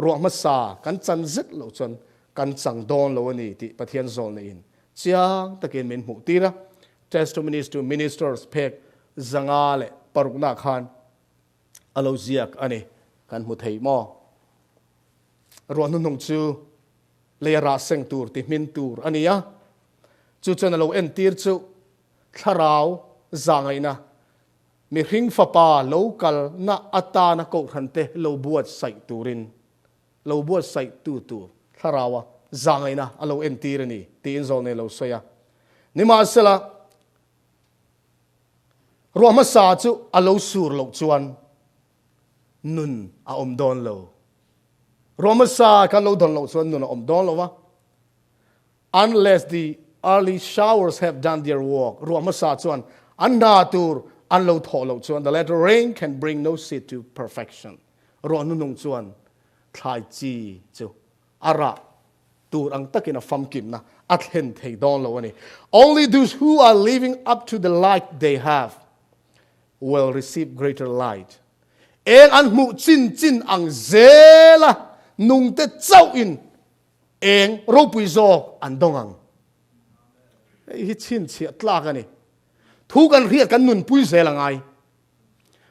รัวมาซากันจันจิตเหล่าจนกันจังดอนเหล่านี้ที่ประเทศโซนนี้เจ้าตะเกียนมินหูตีระ testimonies to ministers เพกจังอาเลปรุกนาคานอโลเซียกอันนี้กันหูไทยมอรัวนุ่งเจ้าเลยราเซงตูร์ที่มินตูร์อันนี้ chu chen lo en tir chu Thlarau zangai na mi hring fa pa local na ata na ko khante lo buat sai turin lo buat sai tu Thlarau zangai na alo en tir ni tin zon ne lo soya ni ma sela Rawh ma sa chu alo sur lo chuan nun a om don lo Rawh ma sa kan lo don lo chuan nun a om don lo wa unless the early showers have done their work Rawh ma sa chuan an na tur an lo tho lo chuan the latter rain can bring no seed to perfection Rawh nu nung chuan thlai chi chu ara tur ang takina fam kim na at hen thei don lo ani only those who are living up to the light they have will receive greater light eng an mu chin ang zela nung te chau in eng ropui zo an dongang hi chin chia tlak ani thu kan riat kan nun pui zelangai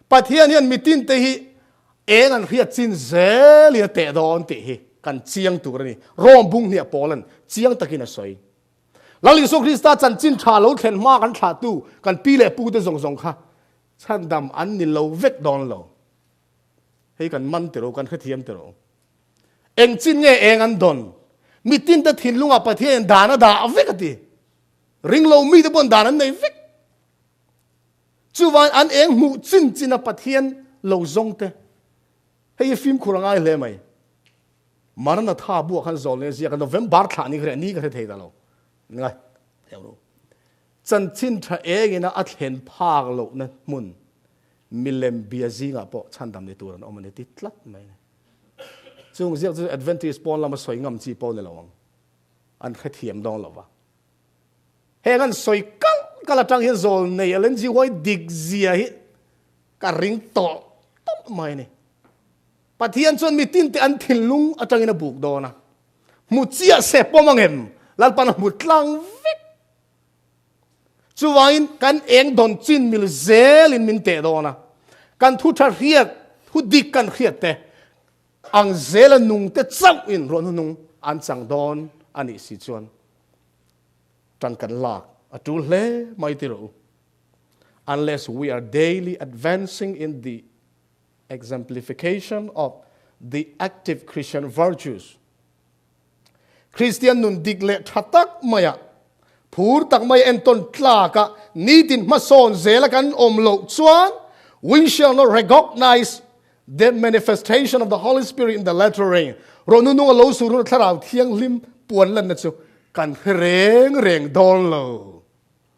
pathian hian mitin te hi eng an riat chin zelia te don te hi kan chiang tur ani rom bung nia polan chiang takina soi lali so krista chan chin tha lo thlen ma kan tha tu kan pi le pu te zong kha chan dam an ni lo vek don lo hei kan man te ro kan khathiam te ro eng chin nge eng an don mitin ta thin lunga pathian dana da avek ati ring lo mi te bon dana nei vek chuwan an eng mu chin a pathian lo zong te hei film khurangai le mai marana tha bu khan zol ne zia kan November thla ni gre ni ka thei da lo ngai theu chan chin tha egina a thlen phak lo na mun milem bia zinga po chandam ni turan omani ti tlat mai chung ziak chu advantage pon lama soi ngam chi pon le lawang an khathiam dong lawa hengan soi kal kala tang hi zol nei alen ji hoi dik zia hi ka ring to top mai ni pathian chon mitin te an thilung atangina buk do na mu chia se pomangem lalpan mu tlang vek chuwain kan eng don chin mil zel in min te do na kan thu tha riat thu dik kan riat te ang zel nung te chau in ron nung an chang don ani si chuan tan kan lak atu hle mai ti ro unless we are daily advancing in the exemplification of the active Christian virtues Christian nun digle thatak maya phur tak mai en ton tla ka nitin ma son zela kan om lo chuan we shall not recognize the manifestation of the Holy Spirit in the latter rain ronu nu lo su ru Thlarau Thianghlim puan lan na chu kan reng don lo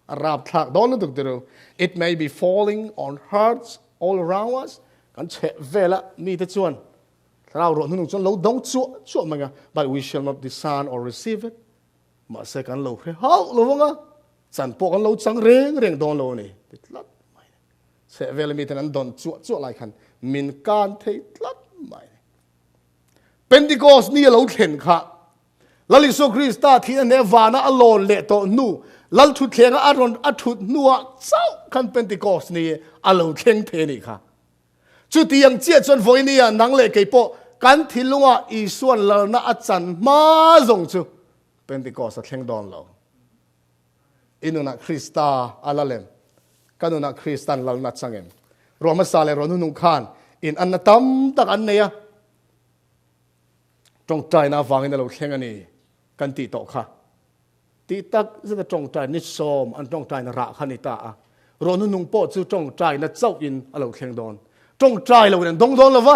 arab thak don duk dero it may be falling on hearts all around us kan che vela mi te chuan Thlarau ro nu chuan lo dong chu manga but we shall not discern or receive it ma se kan lo khe hau lo wanga chan po kan lo chang reng don lo ni tlat mai se vela mi tan don chu lai khan min kan thei tlat mai Pentecost ni lo thlen kha lali so Krista thi ne wana alon le to nu lal thu thlenga aron athut nuwa chau kan Pentecost ni alo thleng the ni kha chu tiang chia chon voi ni nang le ke po kan thilunga I suan lal na achan ma zong chu Pentecost a thleng don lo inuna Krista alalem kanuna Kristan lal na changem Roma sale ron nung khan in anatam tak an neya trong trai na wangin lo thleng ani kan ti to kha ti tak zeta trong trai ni som an trong trai na ra khani ta a ron nung po chu trong trai na chau in alo thleng don trong trai lo ren dong don lawa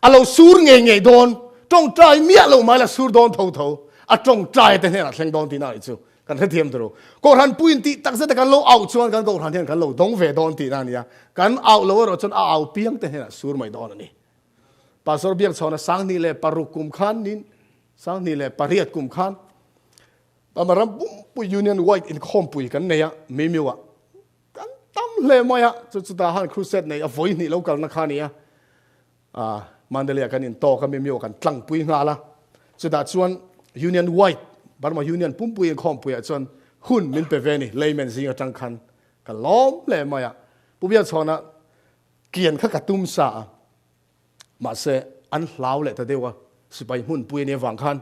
alo sur nge don trong trai mia lo mai la sur don tho a trong trai te ne la thleng don ti na chu kan the thiam tro ko ran puin ti tak zeta kan lo au chuan kan ko ran hian kan lo dong ve don ti na nia kan au lo ro chon au piang te ne sur mai don ani pastor biak chona sang ni le parukum khan nin sang ni le pariat kum khan pamaram pu union white in khompui kan ne ya memiwa kan tam le moya chu ta han crusade nei a voi ni local na khania mandalia kan in to ka memiwa kan tlang pui nga la chu da chuan union white barma union pumpui in khompui a chuan hun min pe veni layman zinga tang khan ka lom le moya pu biak chona kian kha ka tum sa ma se an hlau le ta dewa sipai hun pui ne wang khan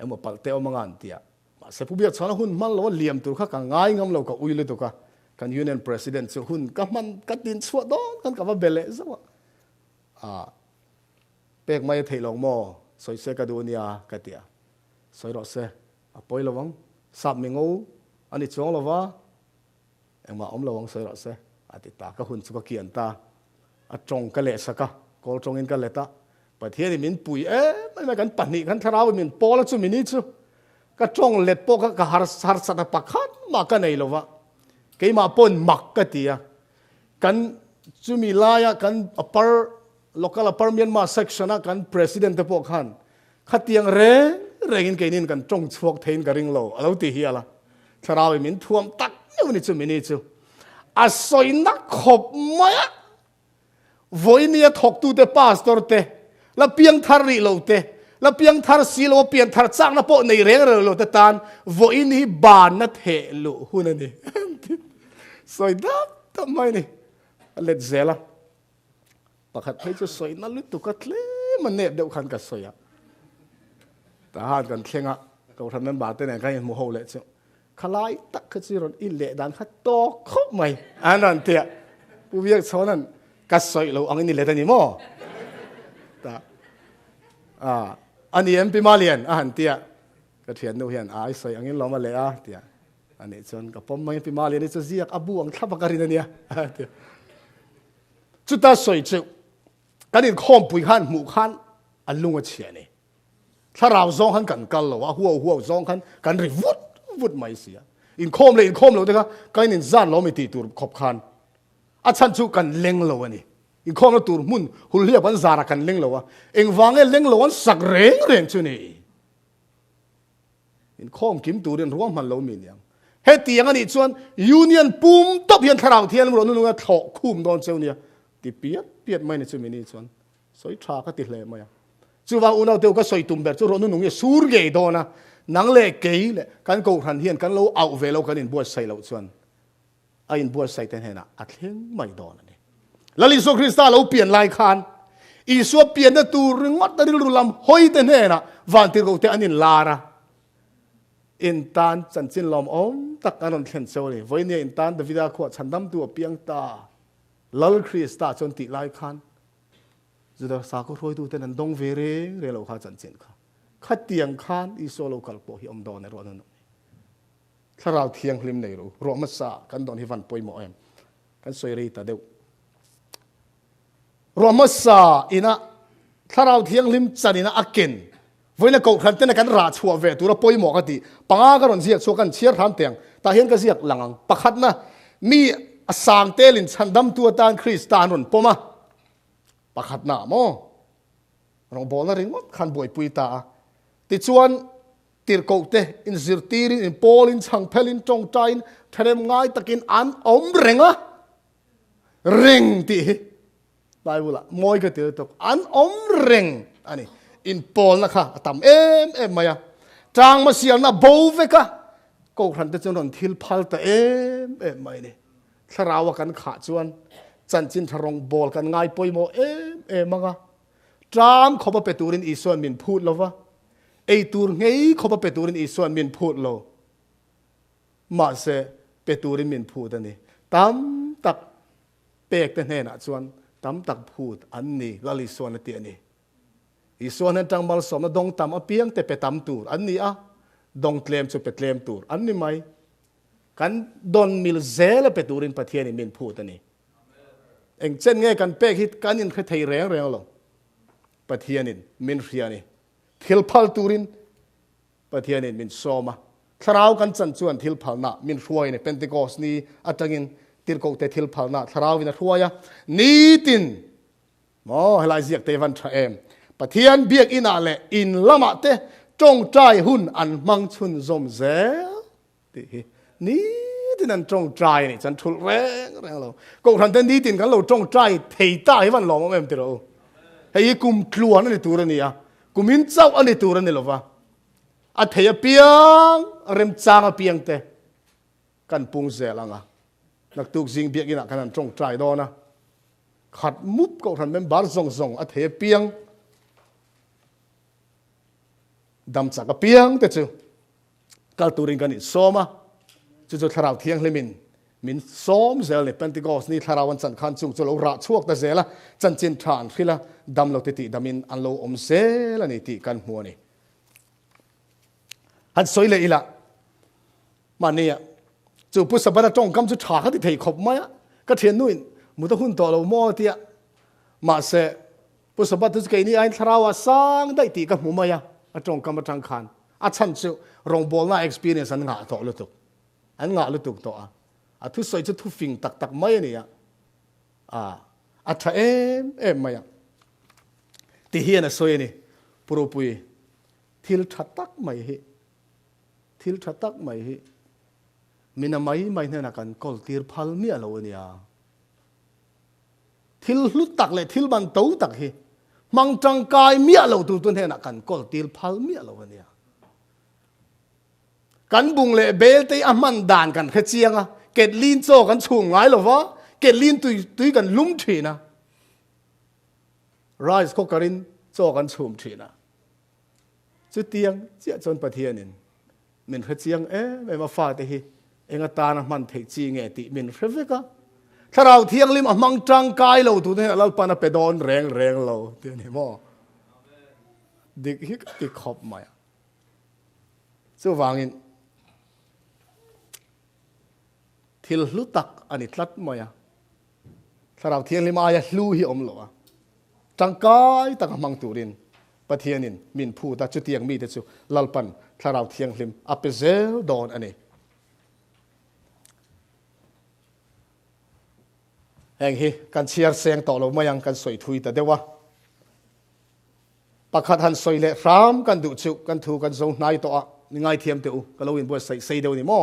emo palte o mangan tia ma เสพผู้เบียดชนะหุ่นมันเราเหลี่ยมตัวข้ากันง่ายงำเราก็อุ้ยเลยตัวข้ากันยูเนียนประธานเจ้าหุ่นก็มันกัดดินสวดดอนกันกับว่าเบลเลยสักว่าเป็กไม่เทลงหม้อสอยเสกระดูนี่กระเตียสอยรอเสปอยระวังสับมิงอูอันนี้จ้องระวะเอ็งมาอมระวังสอยรอเสอติตาก็หุ่นสุกเกียนตาจงกะเละสักกอลจงอินกะเละตาประเทศนี้มินปุยไม่กันปันนี่กันทาราวมินปอละจุมินิจูก็จงเล็ดปอก็หาสัตว์ปักขันมากันไหนละวะเกี่ยมาปนมักกะเตียกันจุมิลายกันlocal apartment ma section kan president te pok han khatiang rengin keinin kan chong chuak thein ka ring lo alo ti hi ala tharawi min thuam tak ni chu mini chu a soina khop maya voinia thok tu te pastor te la piang thar ri lo te la piang thar si lo piang thar chak na po nei reng lo te tan voini ban na the lo hunani soida tamai ni let zela pakhat phei chu soi na lu tu ka tle man ne deuh khan ka soya ta han kan thlenga ko than nan ba te ne kai mu ho le chu khalai tak kha chi ron in le dan kha to khop mai anan te pu viek chonan ka soi lo ang ni le ta ni mo ta ani em pi malian han tia ka thian no hian ai soi angin lo ma le a tia ani chon ka pom mai pi malian ni chu ziak abu ang thapa ka rin ania tia chu ta soi chuกันอินคอมปุยขันหมู่ขันอันลุงเชียนี่ถ้าเราซองขันกันกันหรอวะหัวซองขันกันริวุดไม่เสียอินคอมเลยแต่ก็กันอินซานเราไม่ตีตัวขบขันอาชันชูกันเล็งเราวะนี่อินคอมเราตัวมุนหุ่นเลียบันซาระกันเล็งเราวะเอ็งวางเอ็งเล็งเราวันสักเร่งชูนี่อินคอมกิมตัวเรียนร่วมมันเรามีเนี่ยเฮตีอย่างนี้ชวนยูเนียนปุ่มตบเพียนทาราวเทียนเราหนุ่งถกคุมโดนเจ้าเนี่ยติเปียดไม่ในจุดนี้ชวนสอยทราก็ติดเลยมั้ยจู่ว่าอุณเอาเดียวก็สอยตุ่มแบบจู่รถนุ่งเนี่ยสูรเกยโดนะนังเล่เกยเลยกันกูทันเฮียนกันเราเอาเวลากันอินบัวใส่เราชวนอินบัวใส่แต่เห็นนะอัดเลี้ยงไม่โดนนี่แล้วลิโซคริสต์เราเปลี่ยนลายคานอีสัวเปลี่ยนแต่ตัวรึงวัดแต่รุลำห้อยแต่เห็นนะวันที่เราแต่อันนี้ลาระอินตันจันจินลมอมตักอันนั้นเห็นเซลเลยวันนี้อินตันเดวิดาขวดฉันดำตัวเปียงตาลลคริสต์จนติลายคันจุดสากุรอยดูแต่นั้นดงเวเรเรื่องเราข้าจันเจนค่ะขัดเตียงคันอิโซโลกัลโปฮิอมดอนในรถนั้นถ้าเราเทียงลิมในรู้รวมมัสสะกันดอนฮิวันปอยหมอเอ็มกันสวยรีตาเดียวรวมมัสสะอินะถ้าเราเทียงลิมจันอินะอักเกนวันนี้กูขันเต้นกันราชัวเวตัวเราปอยหมอกติปังอากันรอนเสียชัวกันเชียร์ทำเตียงแต่เห็นกันเสียหลังปักขัดนะมีสางเตลินฉันดำตัวตานคริสตานรนปมาปักขัดหน้าโมรองบอลนั่งริงวัดขันบวยปุยตาติชวนติร์โกเตอินซิร์ตีรินอินโปลินช่างเพลินจงใจน์เทเลมง่ายตะกินอันอมเร่งอะเร่งตีได้บุละมวยก็ตีตกอันอมเร่งอันนี้อินโปลนะคะตามมาอะจางมาเสียนะโบเวกะกูขันเตจนรนทิลพัลตามาเนี่ยถ้าเรากันขาดชวนจันจินทรงบอลกันง่ายปอยโมมังอะจามขบเป็ดตูรินอีส่วนมินพูดแล้ววะไอตูร์ไงขบเป็ดตูรินอีส่วนมินพูดแล้วมาเสเป็ดตูรินมินพูดอันนี้ตั้มตักเป็กแต่เนี่ยนะชวนตั้มตักพูดอันนี้ลลิส่วนเตียนี่อีส่วนนั้นจังมาสมดงตั้มอเปียงแต่เป็ดตั้มตูร์อันนี้ดงเตลมจะเป็ดเตลมตูร์อันนี้ไหมกันดอนมิลเซลเป็ดตูรินประเทศนี้มินพูดอันนี้เองเช่นไงกันเป๊กฮิตกันยินแค่ไทยแรงหรอประเทศนี้มินเรียนี่ทิลพัลตูรินประเทศนี้มินโซมาถ้าเรากันจันจวนทิลพัลน่ะมินช่วยเนี่ยเป็นติโกสนี่อาจจะยินติรโกแต่ทิลพัลน่ะถ้าเราวินาช่วยอะนี่ตินมอให้ลายเสียกเตวันทรเอมประเทศเบียกอินาเลอินละมาเตจงใจหุ่นอันมังชุนซมเซนี่ที่นั่นจงใจนี่ฉันทุเรงเราก็ทันเต้นนี้ตินกันเราจงใจเทใต้วันหลอมแม่ติเราให้กุมกลัวนั่นในตัวนี้กุมินเจ้าอันในตัวนี้หรอวะอัฐยเปียงเริ่มจางเปียงเตกันปุงเสลังนักตุกจิงเบียกินกันนั่นจงใจดอนะขัดมุบก็ทันเป็นบาร์ซงอัฐยเปียงดำจากเปียงแต่จู่ kalturin kan in soma chu Thlarau Thianghlim min som zel ni Pentecost ni Thlarau an chan khan chung lo ra chuak ta zela chan chin than khila dam lo ti damin an lo om zel ani ti kan hmu ni han soile ila mania chu pu sabara tong kam chu tha kha ti thei khop maya ka thian nuin mu ta hun to lo mo tia ma se pu sabat tu ke ni ai Thlarau sang dai ti ka hmu maya a tong kam atang khan a chan chu rong bol na experience an nga to lu tu an nga lu tu to a thu soi chu thu fing tak tak mai ni a tha em maya ti hian a soi ni puro pui thil tha tak mai hi thil tha tak mai hi mina mai na kan kol tir phal mi alo nia thil hlut tak le thil ban to tak hi mang tang kai mi alo tu tun he na kan kol tir phal mi alo nia kan bung le bel te aman dan kan khachianga ket lin cho kan chung ngai lo wa ket lin tui kan lum thina rise ko karin cho kan chum thina chu tiang chia chon pathianin min khachiang me ma fa te hi enga ta na man thei chi nge ti min reveka Thlarau Thianghlim amang tang kai lo tu ne lal pana pedon reng lo ti ni mo dik hi ti khop mai chu wangin thil hlutak ani tlat maya Thlarau Thianghlim aya hlu hi om lo tang kai tak amang turin pathianin min phu ta chu tiang mi te chu lalpan Thlarau Thianghlim apezel don ani heng hi kan chiar seng to lo mayang kan soi thui ta dewa pakhat han soi le ram kan du chu kan thu kan zo nai to a ni ngai thiam te u ka lo in bo sei deu ni mo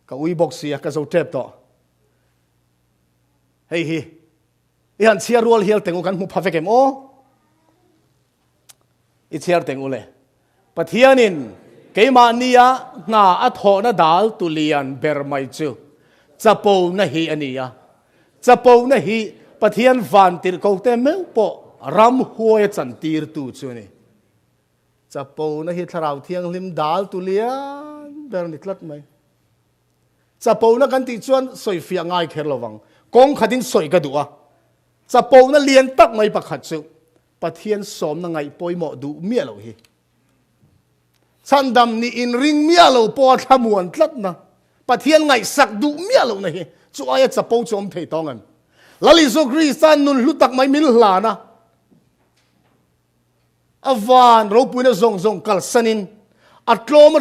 ka ui box sia ka zo tep to hei hi i han chiar rol hial tengu kan mu phafek em o i chiar tengu le pathianin keima nia nga a tho na dal tu lian ber mai chu chapo na hi ania chapo na hi pathian van tir ko te meu po ram huai chan tir tu chu ni chapo na hi Thlarau Thianghlim dal tu lian ber ni tlat mai chapo na kan ti chuan soi fia ngai kher lowang kong khatin soi ka duwa chapo na lian tak mai pakhat chu pathian som na ngai poimo du mi lo hi chandam ni in ring mi lo po thamuan tlat na pathian ngai sak du mi lo na hi chu aya chapo chom thei tongan lali zo Christian nun hlutak mai min hlana avan Rawpuina zong kal sanin atlom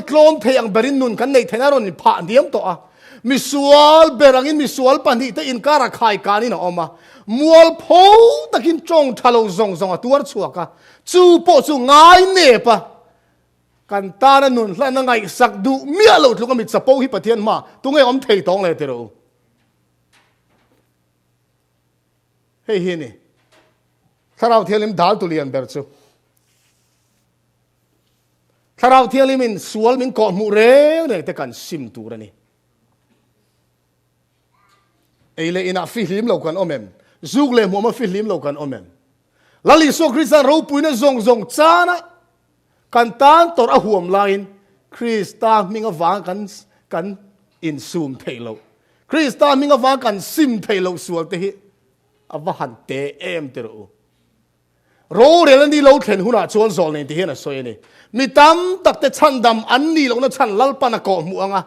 thei ang berin nun kan nei thenaron ni pha diam to a misual berangin misual pani te in kara khai kani na oma mual pho takin chong thalo zong atuar chuaka chu po chu ngai ne pa kan ta na nun hla na ngai sak du mi alo tluka mi chapo hi pathian ma tu ngai om thei tong le te ro hei hi ni Thlarau Thianghlim dal tu lian ber chu Thlarau Thianghlim in sual min ko mu re ne te kan sim tu ra ni eile ina fihlim lo kan omem zug le mo ma fihlim lo kan omem lali so Christian Rawpuina zong chana kan tan tor a huam lain Krista minga wa kan in sum thailo Krista minga wa kan sim thailo sual te hi avahan te em te ro ro re ni lo thlen huna chon zol nei ti hena soi ni mi tam tak te chandam an ni lo na chan lal pa na ko mu anga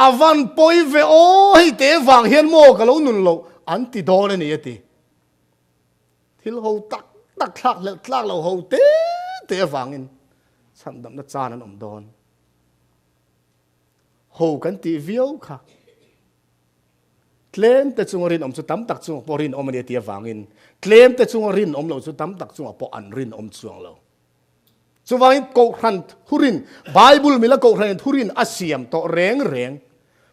avan poi ve o hi te wang hian mo ka lo nun lo an ti do le ni ati thil ho tak thlak lo ho te wangin chandam na chan an om don ho kan ti viau kha claim te chungorin om chu tam tak chung porin om ani ti wangin claim te chungorin om lo chu tam tak chung po an rin om chuang lo chu wangin ko khan hurin bible mila ko khan hurin asiam to reng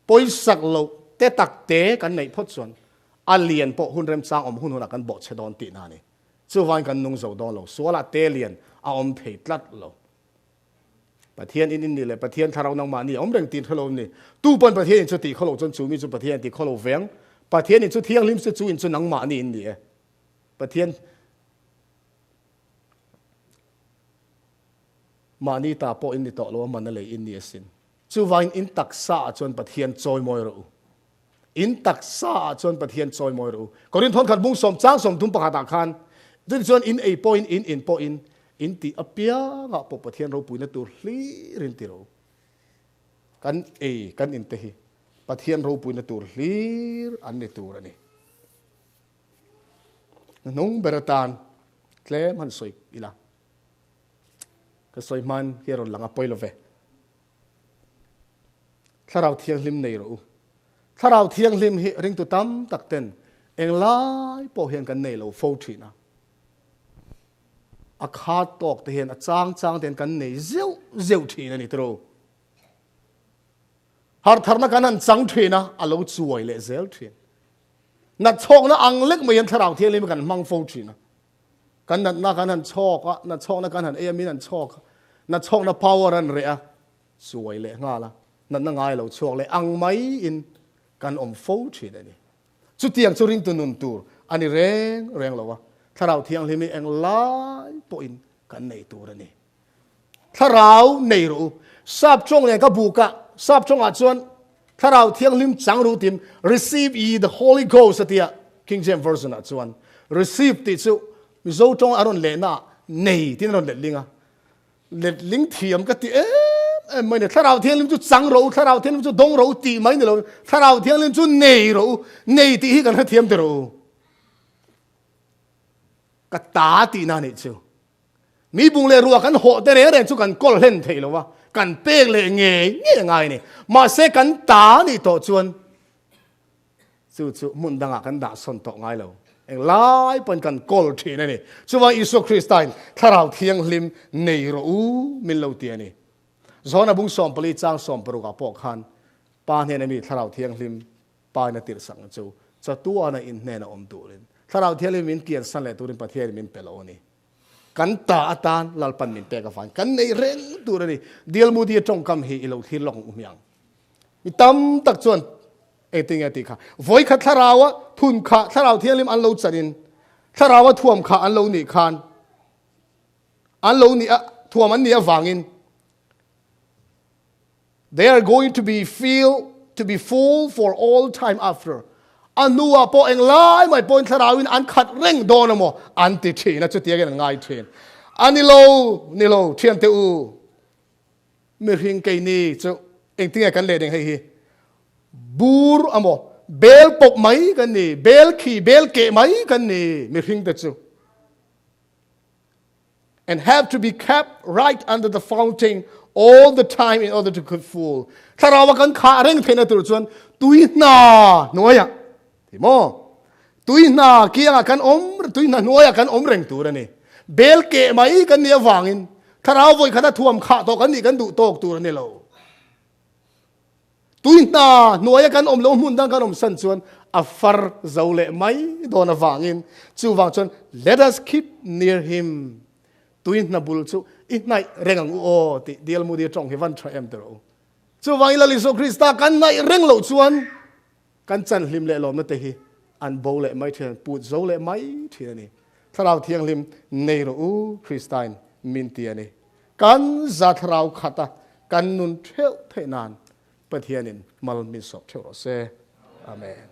poi sak lo te tak te kan nei phot chuan alien po hun rem chang om hun huna kan bo chedon ti na ni chu wangin kan nung zo don lo suala te lian a om thei tlat lo pathian in ni le pathian Thlarau nang ma ni om reng tin thalo ni tu pon pathian chu ti kholo chon chu mi chu pathian ti kholo veng pathian in chu Thianghlim se chu in chu nang ma ni in ni e pathian ma ni ta po in ni to lo man le in ni sin จูวายอินตักษาจนประเทียนจอยมอยรู้อินตักษาจนประเทียนจอยมอยรู้ก็รินทนขัดบุ้งสมจ้างสมทุ่มประหารคันจนจนอินเอปอยอินปอยอินตีอเปียงะปประเทียนเราปุยนตัวลีรินติรู้กันกันอินเตหิประเทียนเราปุยนตัวลีอันนี้ตัวนี่นุ่งเบรตานเคลมันสวยอีละก็สวยมันเกี่ยวหลังอปอยลเวถ้าเราเที่ยงลิมในรู้ถ้าเราเที่ยงลิมริงตุตั้มตักเต็นเองไล่ปอเห็นกันในเราโฟทีนะอาคาตอกแต่เห็นจางเต็นกันในเจ้าทีนั่นนี่ตัวหากทำนักการนั้นจังทีนะอาเราช่วยเลยเจ้าทีนัดโชคนะอังเล็กไม่ยันถ้าเราเที่ยงลิมกันมังโฟทีนะกันนัดนักการนั้นโชคอะนัดโชคนักการนั้นมีนัดโชคนัดโชคนัด power นั่นเระช่วยเลยง่าละนั่นนั่งไงเราช่วงเลยอังไม่อินกันโฟทีนี่จุดเตียงจุรินตุนุนตูอันนี้แรงเราวะถ้าเราเที่ยงลิมีเองไล่ปอินกันในตัวนี่ถ้าเราในรู้ทราบช่วงเนี่ยก็บุกะทราบช่วงอาจวนถ้าเราเที่ยงลิมจังรู้ติม receive the Holy Ghost ที่ King James Version อาจวน receive ติดสุมิโซจงอารมณ์เลน่ะในที่นั่นเด็ดลิงอ่ะเด็ดลิงเทียมก็ติไม่เนี่ยถ้าเราเที่ยงลิมจุดสังรู้ถ้าเราเที่ยงลิมจุดดงรู้ตีไม่เนี่ยเราถ้าเราเที่ยงลิมจุดเนยรู้เนยตีกันให้เทียมเตรู้ก็ตาตีนั่นนี่เชียวมีบุญเลยรัวกันโหดแต่เรื่องจุกันก้นเล่นเทลวะกันเป๊กเลยเงี้ยไงนี่มาเสกันตานี่ต่อจวนจู่มุนดังกันด่าสนต่อไงเราเองไล่เป็นกันก้นทีนั่นนี่ช่วยอิสุคริสต์ถ้าเราเที่ยงลิมเนยรู้มิลเลวเตียนี่จอนบุ้งสอมปลีจ้างสอมปรุกาปอกขันป้าเนี่ยมีถ้าเราเที่ยงลิมป้าเนี่ยติดสังจูจะตัวน่ะอินเนนอมตัวเลยถ้าเราเที่ยงลิมมินเกียรสันเลตุรินประเทศมินเปโลนี่กันตาอัตานลลปันมินเปกฟันกันในเร่งตัวนี่เดียลมูดีจงคำฮีอิโลที่ลงยังมีตั้มตักจวนติค่ะไว้ขัดถ้าเราวะทุนขาถ้าเราเที่ยงลิมอันโลจัดินถ้าเราวะท่วมขาอันโลนี่คานอันโลนี่ท่วมอันนี้ฟังอินthey are going to be full for all time after อันนัวพอเองไล่ไม่พอถ้าเราอินอันขัดเร่งโดนมั้งอันติดทีนะจุดเดียวกันง่ายทีอันนี้โลเทียนเตอูไม่ริงเกนี่จะเองที่ไหนกันเลยเองให้บูร์อะมั้งเบลปกไหมกันนี่เบลขี่เบลเกะไหมกันนี่ไม่ริงแต่จุ and have to be kept right under the fountain all the time in order to get full ถ้าเราว่ากันขาเร่งเทนตัวจวนตุยนาหน่วยอ่ะที่มอตุยนาเกี่ยงกันตุยนาหน่วยกันเร่งตัวนี่เบลเกะไหมกันเนี่ยวางินถ้าเราไว้ขนาดท่วมขาตกันนี่กันดุโตกตัวนี่เราตุยนาหน่วยกันลงมุนดังกันสันชวนอัฟร์เจ้าเล่ไหมโดนวางินจู่วางชวน let us keep near himตุยนาบุลจู่อีกนายเร่งงูโอติเดียลมูดีจงเฮวันทรเอ็มเตอร์จู่วางอิลลิโซคริสตากันนายเร่งเหล่าชวนกันจันลิมเล่ลมนั่นเตหีอันโบเล่ไม่เทียนปูดโจเล่ไม่เทียนนี่ถ้าเราเที่ยงลิมเนรูคริสตานมินเตียนี่กันจัดเราขัดกันนุนเทวเทนานประเทียนินมัลมิสอบเทวโรเซอาเมน